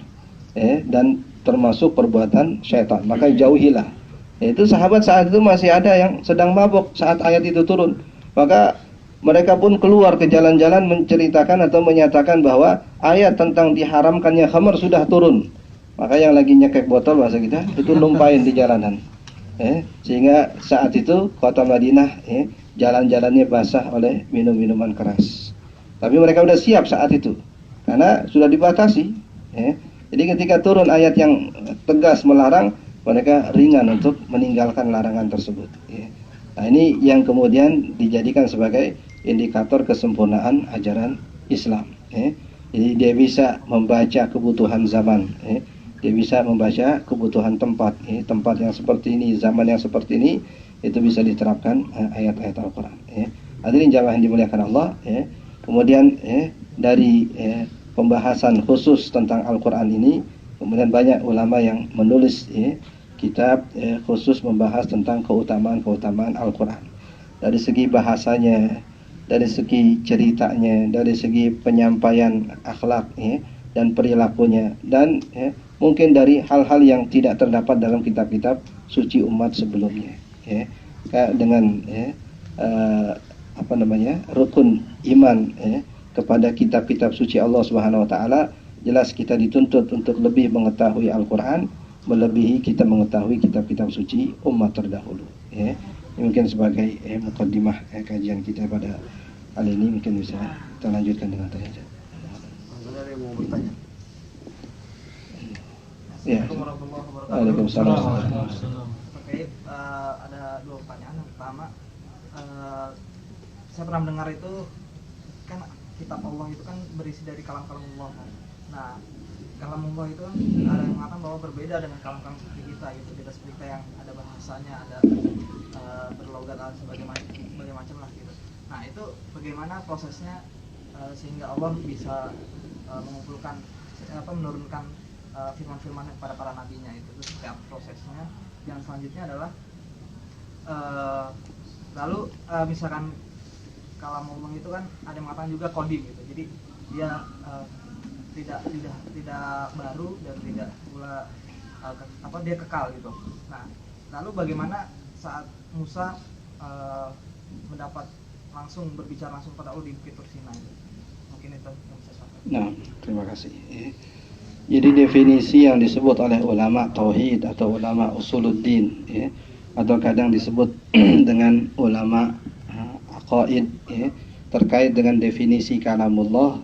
dan termasuk perbuatan syaitan. Maka jauhilah. Itu sahabat saat itu masih ada yang sedang mabuk saat ayat itu turun. Maka mereka pun keluar ke jalan-jalan menceritakan atau menyatakan bahwa ayat tentang diharamkannya khamar sudah turun. Maka yang lagi nyekek botol bahasa kita itu numpain di jalanan. Sehingga saat itu kota Madinah jalan-jalannya basah oleh minum-minuman keras. Tapi mereka sudah siap saat itu karena sudah dibatasi. Jadi ketika turun ayat yang tegas melarang, mereka ringan untuk meninggalkan larangan tersebut. Nah, ini yang kemudian dijadikan sebagai indikator kesempurnaan ajaran Islam. Jadi dia bisa membaca kebutuhan zaman, dia bisa membaca kebutuhan tempat. Tempat yang seperti ini, zaman yang seperti ini, itu bisa diterapkan ayat-ayat Al-Quran. Hadirin jamaah yang dimuliakan Allah. Kemudian dari pembahasan khusus tentang Al-Quran ini, kemudian banyak ulama yang menulis kitab khusus membahas tentang keutamaan-keutamaan Al-Quran. Dari segi bahasanya, dari segi ceritanya, dari segi penyampaian akhlak dan perilakunya, dan mungkin dari hal-hal yang tidak terdapat dalam kitab-kitab suci umat sebelumnya. Dengan rukun iman kepada kitab-kitab suci Allah Subhanahu Wa Taala, jelas kita dituntut untuk lebih mengetahui Al-Quran, melebihi kita mengetahui kitab-kitab suci umat terdahulu. Ini mungkin sebagai mukaddimah kajian kita pada kali ini. Mungkin bisa kita lanjutkan dengan tanya jawab. Ada yang mau bertanya? Ya. Waalaikumsalam. Terkait ada dua pertanyaan. Yang pertama, saya pernah mendengar itu kan kitab Allah itu kan berisi dari kalam-kalam Allah. Nah, kalamullah itu kan ada yang mengatakan bahwa berbeda dengan kalam-kalam seperti kita gitu. Beda seperti kita yang ada bahasanya, ada berlogat sebagai macam lah gitu. Nah itu bagaimana prosesnya sehingga Allah bisa mengumpulkan menurunkan firman-firman kepada para nabinya itu seperti apa prosesnya. Yang selanjutnya adalah lalu misalkan kalamullah itu kan ada yang mengatakan juga qadim gitu. Jadi dia tidak baru dan tidak pula dia kekal gitu. Nah, lalu bagaimana saat Musa mendapat berbicara langsung pada Allah di Bukit Tursina itu? Mungkin itu yang bisa saya sampaikan. Nah, terima kasih. Jadi definisi yang disebut oleh ulama tauhid atau ulama usuluddin atau kadang disebut dengan ulama aqaid terkait dengan definisi kalamullah.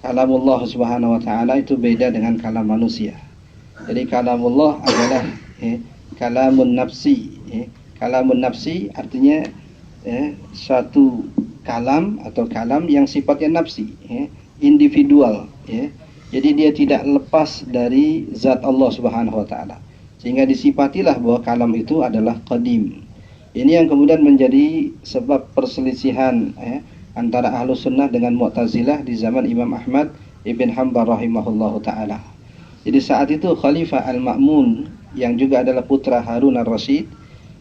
Kalamullah subhanahu wa ta'ala itu beda dengan kalam manusia. Jadi kalamullah adalah kalamun nafsi. Kalamun nafsi artinya suatu kalam atau kalam yang sifatnya nafsi, individual. Jadi dia tidak lepas dari zat Allah subhanahu wa ta'ala. Sehingga disifatilah bahwa kalam itu adalah qadim. Ini yang kemudian menjadi sebab perselisihan antara Ahlus Sunnah dengan Mu'tazilah di zaman Imam Ahmad Ibn Hanbal rahimahullahu ta'ala. Jadi saat itu Khalifah Al-Ma'mun yang juga adalah putra Harun Ar-Rasyid,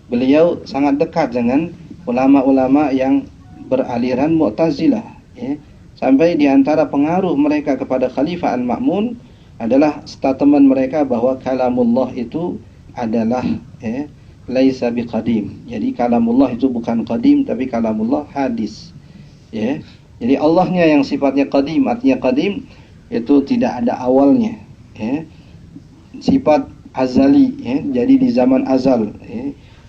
beliau sangat dekat dengan ulama-ulama yang beraliran Mu'tazilah. Sampai di antara pengaruh mereka kepada Khalifah Al-Ma'mun adalah statement mereka bahwa kalamullah itu adalah laisa biqadim. Jadi kalamullah itu bukan qadim tapi kalamullah hadis. Jadi Allahnya yang sifatnya qadim, artinya qadim itu tidak ada awalnya. Sifat azali, jadi di zaman azal,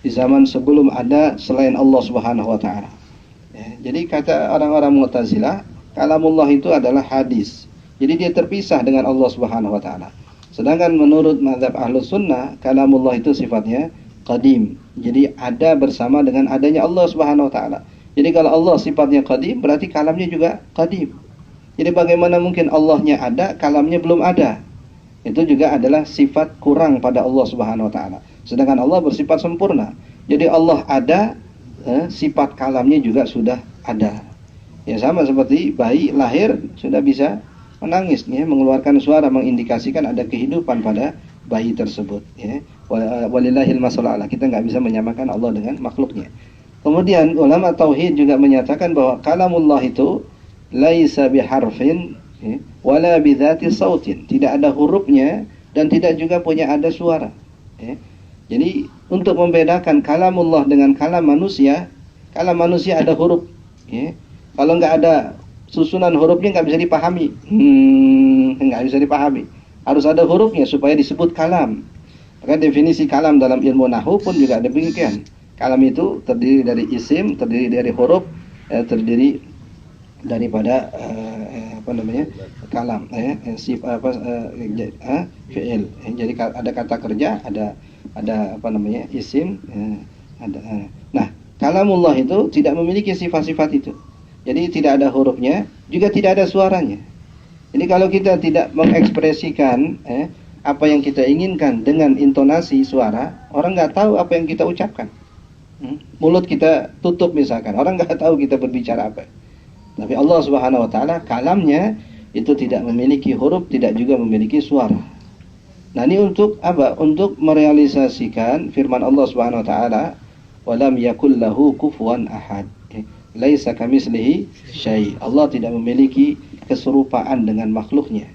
di zaman sebelum ada selain Allah Subhanahu wa taala. Jadi kata orang-orang Mu'tazilah, kalamullah itu adalah hadis. Jadi dia terpisah dengan Allah Subhanahu wa taala. Sedangkan menurut mazhab Ahlus Sunnah, kalamullah itu sifatnya qadim. Jadi ada bersama dengan adanya Allah Subhanahu wa taala. Jadi kalau Allah sifatnya qadim, berarti kalamnya juga qadim. Jadi bagaimana mungkin Allahnya ada, kalamnya belum ada? Itu juga adalah sifat kurang pada Allah Subhanahu wa taala. Sedangkan Allah bersifat sempurna. Jadi Allah ada, sifat kalamnya juga sudah ada. Ya sama seperti bayi lahir sudah bisa menangis, mengeluarkan suara mengindikasikan ada kehidupan pada bayi tersebut. Walillahil masalul a'la. Kita nggak bisa menyamakan Allah dengan makhluknya. Kemudian ulama tauhid juga menyatakan bahwa kalamullah itu laisa biharfin wala bidzati sautin, tidak ada hurufnya dan tidak juga punya ada suara. Jadi untuk membedakan kalamullah dengan kalam manusia ada huruf. Kalau nggak ada susunan hurufnya nggak bisa dipahami. Nggak bisa dipahami. Harus ada hurufnya supaya disebut kalam. Maka definisi kalam dalam ilmu nahwu pun juga demikian. Kalam itu terdiri dari isim, terdiri dari huruf, terdiri daripada kalam, fi'il. Jadi ada kata kerja, ada isim, ada. Nah, kalamullah itu tidak memiliki sifat-sifat itu. Jadi tidak ada hurufnya, juga tidak ada suaranya. Jadi kalau kita tidak mengekspresikan apa yang kita inginkan dengan intonasi suara, orang nggak tahu apa yang kita ucapkan. Mulut kita tutup misalkan, orang nggak tahu kita berbicara apa. Tapi Allah Subhanahu wa taala kalamnya itu tidak memiliki huruf, tidak juga memiliki suara. Nah, ini untuk apa? Untuk merealisasikan firman Allah Subhanahu wa taala, "Wa lam yakul lahu kufuwan ahad." Laisa kamitslihi syai'. Allah tidak memiliki keserupaan dengan makhluknya.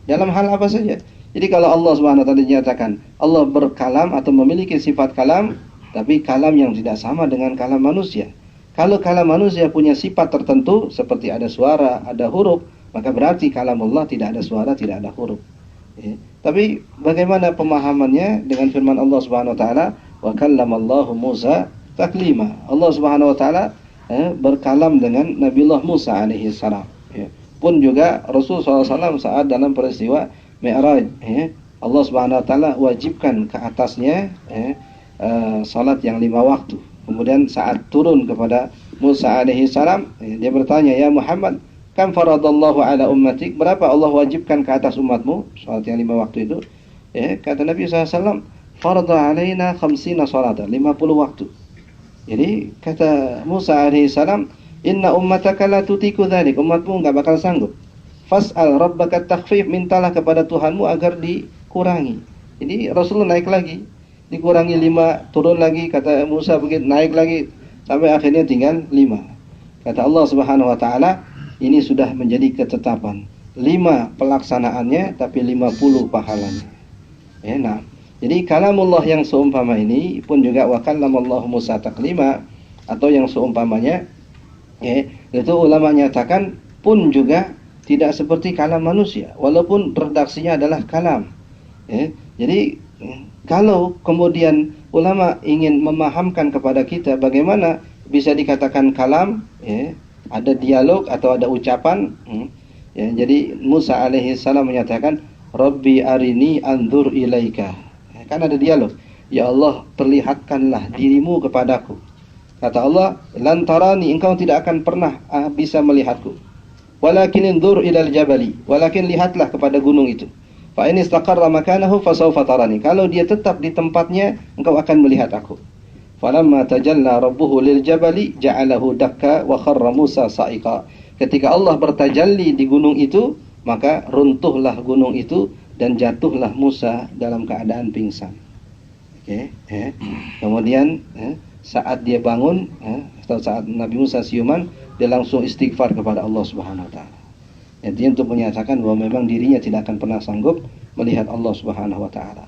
Dalam hal apa saja. Jadi kalau Allah Subhanahu wa taala dinyatakan Allah berkalam atau memiliki sifat kalam, tapi kalam yang tidak sama dengan kalam manusia. Kalau kalam manusia punya sifat tertentu seperti ada suara, ada huruf, maka berarti kalam Allah tidak ada suara, tidak ada huruf. Tapi bagaimana pemahamannya dengan firman Allah Subhanahu wa taala, "Wa kallamallahu Musa taklima." Allah Subhanahu wa taala berkalam dengan Nabiullah Musa alaihi salam. Pun juga Rasulullah SAW saat dalam peristiwa Mi'raj, Allah Subhanahu wa taala wajibkan ke atasnya salat yang 5 waktu. Kemudian saat turun kepada Musa alaihi salam, dia bertanya, "Ya Muhammad, kam faradallahu ala ummatik, berapa Allah wajibkan ke atas umatmu salat yang 5 waktu itu? Ya, kata Nabi SAW, farada alaina 50 salatan, 50 waktu. Jadi kata Musa alaihissalam, inna ummataka la tutiku dzalik, umatmu enggak bakal sanggup. Fas'al rabbaka takhfif, mintalah kepada Tuhanmu agar dikurangi. Jadi Rasulullah naik lagi, dikurangi 5, turun lagi, kata Musa begitu, naik lagi sampai akhirnya tinggal 5. Kata Allah Subhanahu wa taala, ini sudah menjadi ketetapan. 5 pelaksanaannya tapi 50 pahalanya. Ya, nah. Jadi kalamullah yang seumpama ini pun juga wa kallamallahu Musa taklima, atau yang seumpamanya, ya, itu ulama nyatakan pun juga tidak seperti kalam manusia walaupun redaksinya adalah kalam. Ya, jadi kalau kemudian ulama ingin memahamkan kepada kita bagaimana bisa dikatakan kalam, ya, ada dialog atau ada ucapan, ya, jadi Musa alaihissalam menyatakan Rabbi arini anzur ilaika, ya, kan ada dialog, ya Allah perlihatkanlah dirimu kepadaku. Kata Allah, lantarani, engkau tidak akan pernah bisa melihatku, walakin anzur ilal jabali, walakin lihatlah kepada gunung itu. Fa in istaqarra makanahu fasawfa tarani, kalau dia tetap di tempatnya engkau akan melihat aku. Falamma tajalla rabbuhu lil jabali ja'alahu dakka wa kharra Musa sa'iqa, ketika Allah bertajalli di gunung itu, maka runtuhlah gunung itu dan jatuhlah Musa dalam keadaan pingsan. Oke, kemudian saat dia bangun, atau saat Nabi Musa siuman, dia langsung istighfar kepada Allah Subhanahu wa taala. Jadi untuk menyatakan bahwa memang dirinya tidak akan pernah sanggup melihat Allah Subhanahu wa taala.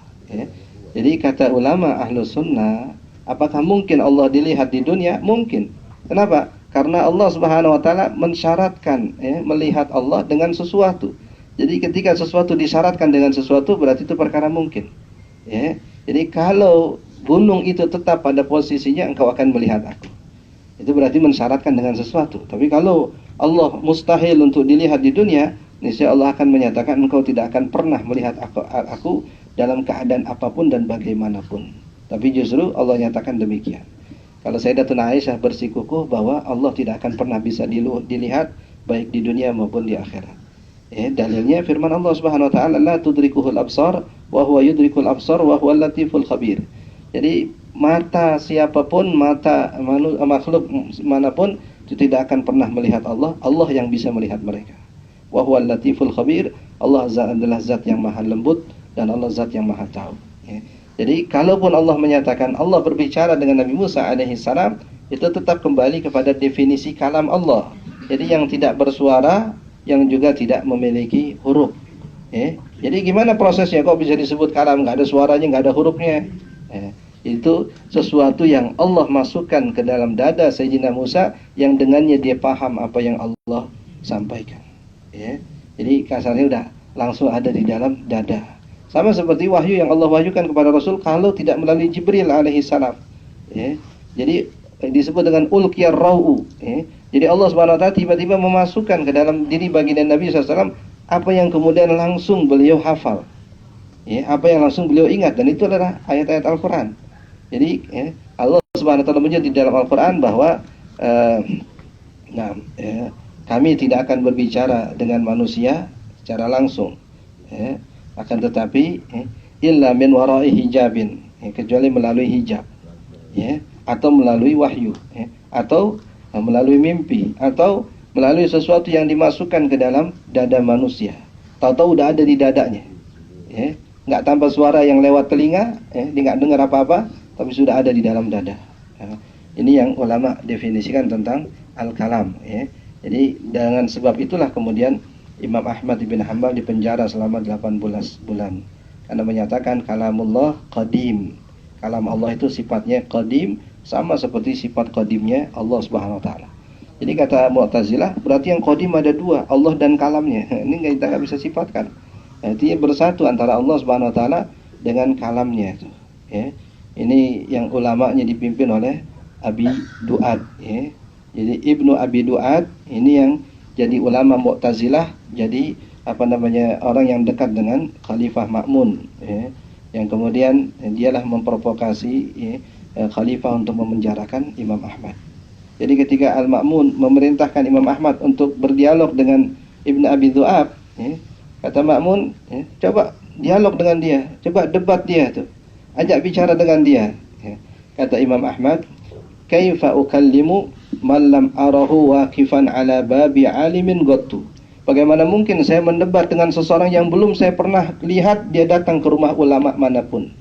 Jadi kata ulama Ahlus Sunnah, apakah mungkin Allah dilihat di dunia? Mungkin. Kenapa? Karena Allah Subhanahu wa taala mensyaratkan melihat Allah dengan sesuatu. Jadi ketika sesuatu disyaratkan dengan sesuatu, berarti itu perkara mungkin. Jadi kalau gunung itu tetap pada posisinya, engkau akan melihat aku, itu berarti mensyaratkan dengan sesuatu. Tapi kalau Allah mustahil untuk dilihat di dunia, niscaya Allah akan menyatakan engkau tidak akan pernah melihat aku dalam keadaan apapun dan bagaimanapun. Tapi justru Allah nyatakan demikian. Kalau Sayyidatuna Aisyah bersikukuh bahwa Allah tidak akan pernah bisa dilihat baik di dunia maupun di akhirat. Dalilnya firman Allah Subhanahu wa taala, la tudrikuhul absar wa huwa yudrikul absar wa huwal latiful khabir. Jadi mata siapapun, mata makhluk manapun itu tidak akan pernah melihat Allah. Allah yang bisa melihat mereka. Wa huwal latiful khabir, Allah adalah zat yang maha lembut dan Allah zat yang maha tahu. Jadi kalaupun Allah menyatakan Allah berbicara dengan Nabi Musa alaihissalam, itu tetap kembali kepada definisi kalam Allah. Jadi yang tidak bersuara, yang juga tidak memiliki huruf. Jadi gimana prosesnya kok bisa disebut kalam? Nggak ada suaranya, nggak ada hurufnya. Itu sesuatu yang Allah masukkan ke dalam dada Sayyidina Musa, yang dengannya dia paham apa yang Allah sampaikan. Jadi kasarnya udah langsung ada di dalam dada. Sama seperti wahyu yang Allah wahyukan kepada Rasul kalau tidak melalui Jibril alaihissalam. Jadi disebut dengan ulqiyar rau'u. Jadi Allah Subhanahu wa taala tiba-tiba memasukkan ke dalam diri baginda Nabi SAW apa yang kemudian langsung beliau hafal. Apa yang langsung beliau ingat, dan itu adalah ayat-ayat Al-Qur'an. Jadi Allah Subhanahu wa taala menyebut di dalam Al-Qur'an bahwa kami tidak akan berbicara dengan manusia secara langsung. Akan tetapi illa min wara'i hijabin, kecuali melalui hijab, atau melalui wahyu, atau melalui mimpi, atau melalui sesuatu yang dimasukkan ke dalam dada manusia. Tahu-tahu udah ada di dadanya, nggak tanpa suara yang lewat telinga, dia nggak dengar apa-apa, tapi sudah ada di dalam dada. Ini yang ulama definisikan tentang al-kalam. Jadi dengan sebab itulah kemudian Imam Ahmad bin Hanbal dipenjara selama 18 bulan karena menyatakan kalamullah qadim. Kalam Allah itu sifatnya qadim, sama seperti sifat qadimnya Allah Subhanahu wa taala. Jadi kata Mu'tazilah, berarti yang qadim ada dua, Allah dan kalamnya. Ini kita nggak bisa sifatkan. Artinya bersatu antara Allah Subhanahu wa taala dengan kalamnya itu. Ini yang ulamanya dipimpin oleh Abi Duad. Jadi Ibnu Abi Duad ini yang jadi ulama Mu'tazilah, jadi orang yang dekat dengan Khalifah Ma'mun, yang kemudian dialah memprovokasi Khalifah untuk memenjarakan Imam Ahmad. Jadi ketika Al-Ma'mun memerintahkan Imam Ahmad untuk berdialog dengan Ibn Abi Dhu'ab, kata Ma'mun, coba dialog dengan dia, coba debat dia tuh, ajak bicara dengan dia. Kata Imam Ahmad, kaifa ukallimu man lam arahu waqifan ala babi alimin ghattu. Bagaimana mungkin saya mendebat dengan seseorang yang belum saya pernah lihat dia datang ke rumah ulama manapun.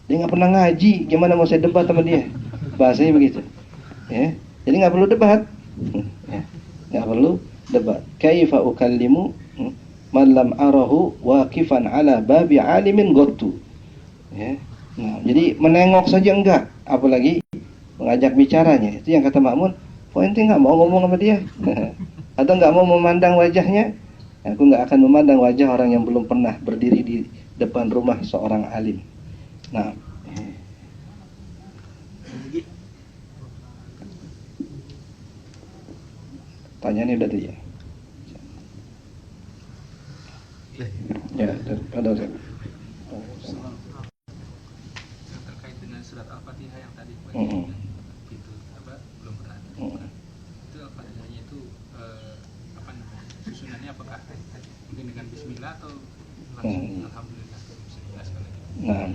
Dia nggak pernah ngaji, gimana mau saya debat sama dia? Bahasanya begitu. Jadi nggak perlu debat. Nggak perlu debat. Kaifa ukallimu man lam arahu waqifan ala babi alimin ghattu. Nah, jadi menengok saja enggak, apalagi mengajak bicaranya. Itu yang kata Ma'mun, ente nggak mau ngomong sama dia atau nggak mau memandang wajahnya. Aku nggak akan memandang wajah orang yang belum pernah berdiri di depan rumah seorang alim. Nah, tanyanya udah tuh ya. Ya, ada. Terkait dengan surat Al-Fatihah yang tadi itu belum pernah. Itu Al-Fatihahnya itu apa namanya? Susunannya apakah mungkin dengan bismillah atau langsung alhamdulillah? Bisa dijelaskan lagi. Nah,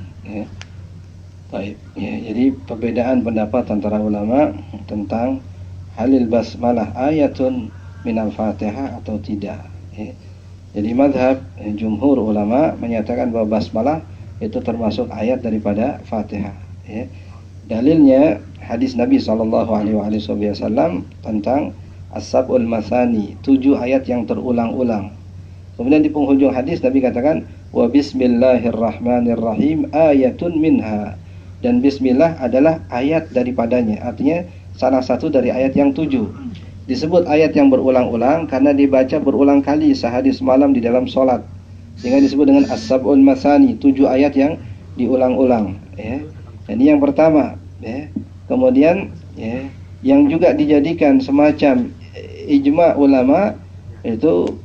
baik. Jadi perbedaan pendapat antara ulama tentang halil basmalah ayatun minal Fatihah atau tidak. Jadi madhab jumhur ulama menyatakan bahwa basmalah itu termasuk ayat daripada Fatihah. Dalilnya hadis Nabi SAW tentang as-sab'ul mathani, 7 ayat yang terulang-ulang. Kemudian di penghujung hadis Nabi katakan wa bismillahirrahmanirrahim ayatun minha, dan bismillah adalah ayat daripadanya. Artinya salah satu dari ayat yang 7. Disebut ayat yang berulang-ulang karena dibaca berulang kali sehari semalam di dalam sholat, sehingga disebut dengan as-sab'ul mathani, 7 ayat yang diulang-ulang. Ini yang pertama. Kemudian yang juga dijadikan semacam ijma ulama itu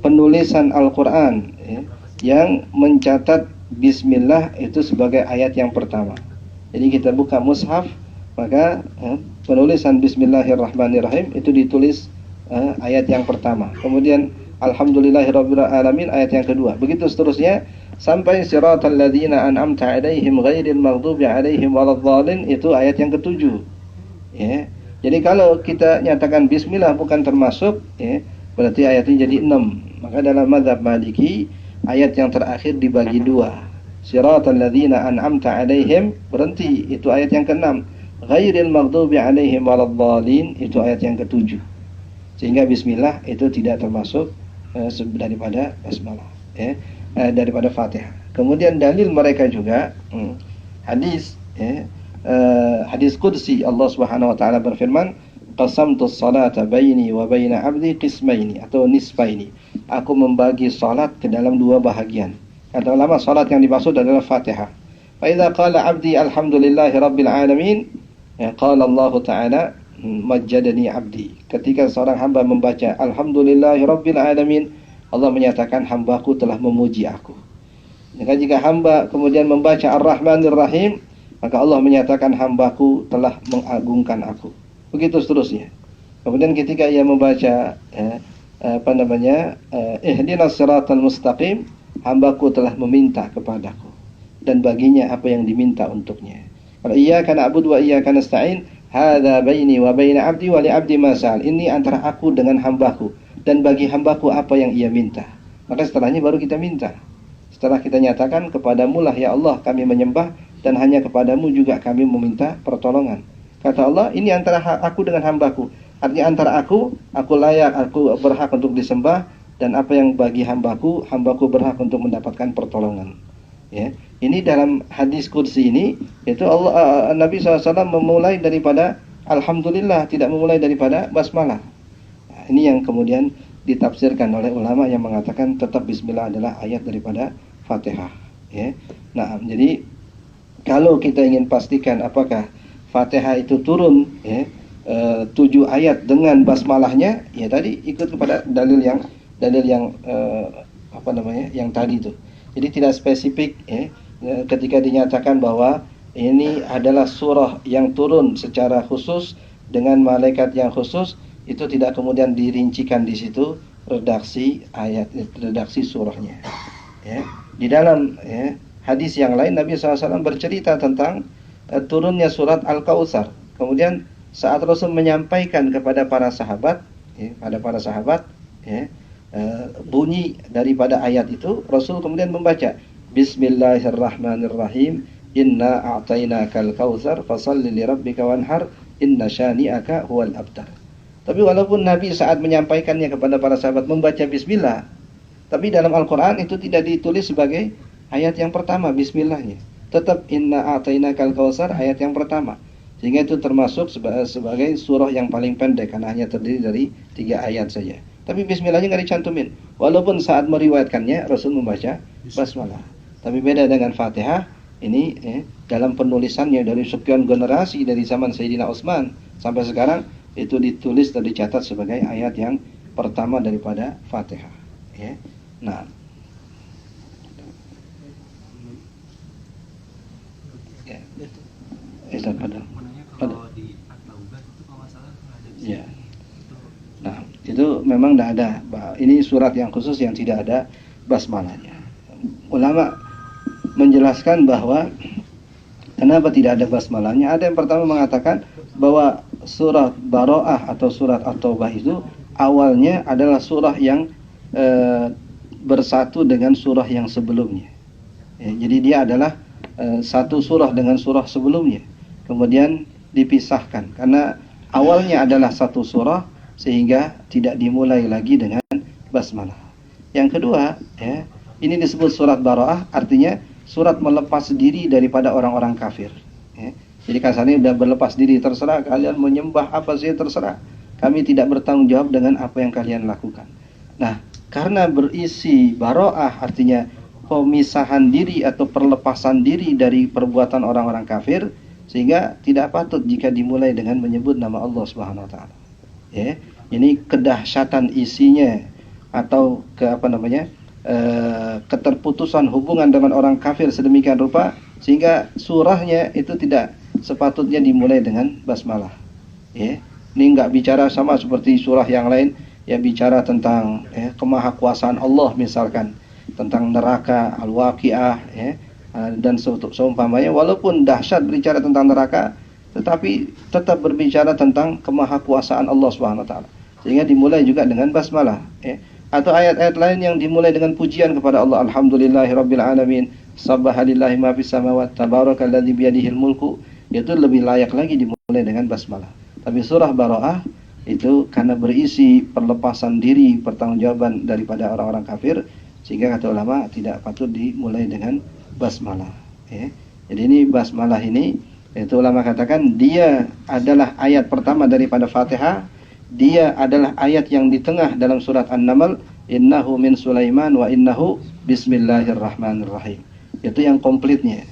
penulisan Al-Quran yang mencatat bismillah itu sebagai ayat yang pertama. Jadi kita buka mushaf, maka penulisan bismillahirrahmanirrahim itu ditulis ayat yang pertama. Kemudian alhamdulillahirabbil alamin ayat yang kedua. Begitu seterusnya sampai siratal ladzina an'amta 'alaihim ghairil maghdubi 'alaihim waladhdallin, itu ayat yang ketujuh. Jadi kalau kita nyatakan bismillah bukan termasuk, berarti ayatnya jadi 6. Maka dalam mazhab Maliki ayat yang terakhir dibagi 2. Siratal ladzina an'amta 'alaihim berhenti, itu ayat yang ke-6. Ghairil maghdubi 'alaihim waladhdallin itu ayat yang ke-7. Sehingga bismillah itu tidak termasuk daripada basmalah, daripada Fatihah. Kemudian dalil mereka juga hadis hadis qudsi, Allah Subhanahu wa taala berfirman, qasamtus salata baini wa baina 'abdi qismaini atau nisfaini. Aku membagi salat ke dalam 2 bahagian. Kata ulama, salat yang dimaksud adalah Fatihah. Fa idza qala 'abdi alhamdulillahi rabbil alamin, qala Allah taala majjadani 'abdi. Ketika seorang hamba membaca alhamdulillahi rabbil alamin, Allah menyatakan hambaku telah memuji aku. Jika hamba kemudian membaca ar-rahmanir rahim, maka Allah menyatakan hambaku telah mengagungkan aku. Begitu seterusnya. Kemudian ketika ia membaca ihdinas siratal mustaqim, hambaku telah meminta kepadaku dan baginya apa yang diminta untuknya. Kalau iyyaka na'budu wa iyyaka nasta'in, hadza baini wa baina 'abdi wa li 'abdi ma sa'al. Ini antara aku dengan hambaku dan bagi hambaku apa yang ia minta. Maka setelahnya baru kita minta. Setelah kita nyatakan kepadamu lah ya Allah kami menyembah, dan hanya kepadamu juga kami meminta pertolongan. Kata Allah, ini antara aku dengan hambaku. Artinya antara aku layak, aku berhak untuk disembah, dan apa yang bagi hambaku berhak untuk mendapatkan pertolongan. Ini dalam hadis qudsi ini, itu Allah, Nabi SAW memulai daripada alhamdulillah, tidak memulai daripada basmalah. Nah, ini yang kemudian ditafsirkan oleh ulama yang mengatakan tetap bismillah adalah ayat daripada Fatihah. Nah, jadi kalau kita ingin pastikan apakah Fatihah itu turun 7 ayat dengan basmalahnya, ya tadi ikut kepada dalil yang yang tadi itu. Jadi tidak spesifik ketika dinyatakan bahwa ini adalah surah yang turun secara khusus dengan malaikat yang khusus, itu tidak kemudian dirincikan di situ redaksi ayat, redaksi surahnya. Ya. Di dalam hadis yang lain Nabi SAW bercerita tentang turunnya surat Al-Kautsar. Kemudian saat Rasul menyampaikan kepada para sahabat, bunyi daripada ayat itu, Rasul kemudian membaca Bismillahirrahmanirrahim, Inna a'tainakal kautsar fashalli lirabbika wanhar, inna syani'aka huwal abtar. Tapi walaupun Nabi saat menyampaikannya kepada para sahabat membaca bismillah, tapi dalam Al-Quran itu tidak ditulis sebagai ayat yang pertama bismillahnya. Tetap inna a'tainakal kautsar ayat yang pertama. Sehingga itu termasuk sebagai surah yang paling pendek karena hanya terdiri dari 3 ayat saja. Tapi bismillahnya nggak dicantumin. Walaupun saat meriwayatkannya Rasul membaca basmalah. Tapi beda dengan Fatihah, ini dalam penulisannya dari sekian generasi dari zaman Sayyidina Utsman sampai sekarang itu ditulis dan dicatat sebagai ayat yang pertama daripada Fatihah. Ya. Nah, ya. Ustaz Padang. Kalau di At-Taubah itu kalau nggak salah nggak ada bismillah. Ya. Nah, itu memang tidak ada. Ini surat yang khusus yang tidak ada basmalahnya. Ulama menjelaskan bahwa kenapa tidak ada basmalahnya. Ada yang pertama mengatakan bahwa surat Baro'ah atau surat At-Taubah itu awalnya adalah surah yang bersatu dengan surah yang sebelumnya. Jadi dia adalah satu surah dengan surah sebelumnya. Kemudian dipisahkan karena awalnya adalah satu surah sehingga tidak dimulai lagi dengan basmalah. Yang kedua, ini disebut surat Baro'ah, artinya surat melepas diri daripada orang-orang kafir. Jadi kasarnya sudah berlepas diri, terserah kalian menyembah apa saja terserah. Kami tidak bertanggung jawab dengan apa yang kalian lakukan. Nah, karena berisi Baro'ah artinya pemisahan diri atau perlepasan diri dari perbuatan orang-orang kafir, sehingga tidak patut jika dimulai dengan menyebut nama Allah Subhanahu wa taala. Ini kedahsyatan isinya atau keterputusan hubungan dengan orang kafir sedemikian rupa sehingga surahnya itu tidak sepatutnya dimulai dengan basmalah. Ini enggak bicara sama seperti surah yang lain yang bicara tentang kemahakuasaan Allah, misalkan tentang neraka, Al-Waqiah, dan seumpamanya. Walaupun dahsyat berbicara tentang neraka, tetapi tetap berbicara tentang kemahakuasaan Allah Subhanahu wa taala. Sehingga dimulai juga dengan basmalah. Atau ayat-ayat lain yang dimulai dengan pujian kepada Allah, Alhamdulillahirabbil alamin, Sabbahalillahi ma fis samawati, Tabarakalladzi biyadihil mulku, itu lebih layak lagi dimulai dengan basmalah. Tapi surah Baro'ah itu karena berisi perlepasan diri, pertanggungjawaban daripada orang-orang kafir, sehingga kata ulama tidak patut dimulai dengan basmalah. Jadi ini basmalah ini, itu ulama katakan dia adalah ayat pertama daripada Fatihah. Dia adalah ayat yang di tengah dalam surat An-Naml, innahu min Sulaiman wa innahu bismillahirrahmanirrahim. Itu yang komplitnya.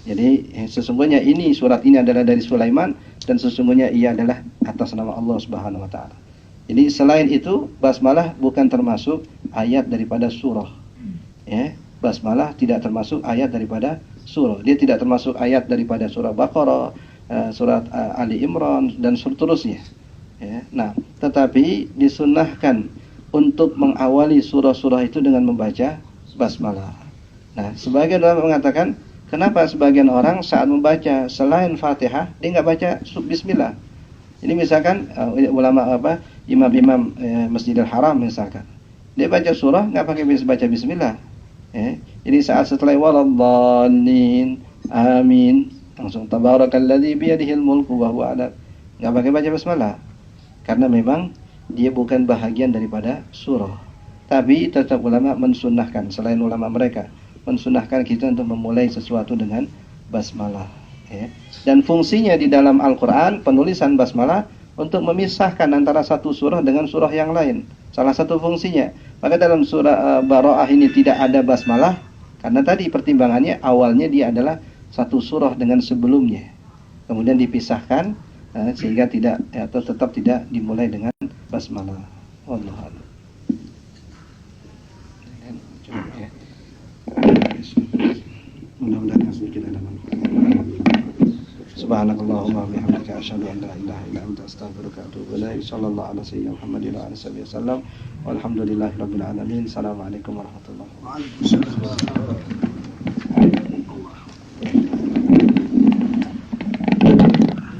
Jadi sesungguhnya surat ini adalah dari Sulaiman dan sesungguhnya ia adalah atas nama Allah Subhanahu wa taala. Jadi selain itu basmalah bukan termasuk ayat daripada surah. Basmalah tidak termasuk ayat daripada surah. Dia tidak termasuk ayat daripada surah Baqarah, surat Ali Imran dan seterusnya. Nah, tetapi disunnahkan untuk mengawali surah-surah itu dengan membaca basmalah. Nah, sebagian orang mengatakan, kenapa sebagian orang saat membaca selain Fatihah dia nggak baca bismillah? Ini misalkan ulama imam-imam Masjidil Haram misalkan, dia baca surah nggak pakai baca bismillah. Jadi saat setelah waladhdallin amin langsung tabarakalladzi biyadihil mulku wa huwa ala, nggak pakai baca basmalah karena memang dia bukan bahagian daripada surah. Tapi tetap ulama mensunnahkan, selain ulama mereka mensunnahkan kita untuk memulai sesuatu dengan basmalah. Dan fungsinya di dalam Al-Quran penulisan basmalah untuk memisahkan antara satu surah dengan surah yang lain. Salah satu fungsinya. Maka dalam surah Baro'ah ini tidak ada basmalah karena tadi pertimbangannya awalnya dia adalah satu surah dengan sebelumnya. Kemudian dipisahkan sehingga tidak atau tetap tidak dimulai dengan basmalah. Wallahu a'lam. Mudah-mudahan sedikit ada manfaat. Subhanakallahumma wa bihamdika asyhadu an la ilaha illa anta astaghfiruka wa atubu ilaik. Sallallahu ala sayyidina Muhammadin wa ala alihi wasallam. Walhamdulillahirabbil alamin. Assalamualaikum warahmatullahi wabarakatuh. Waalaikumsalam.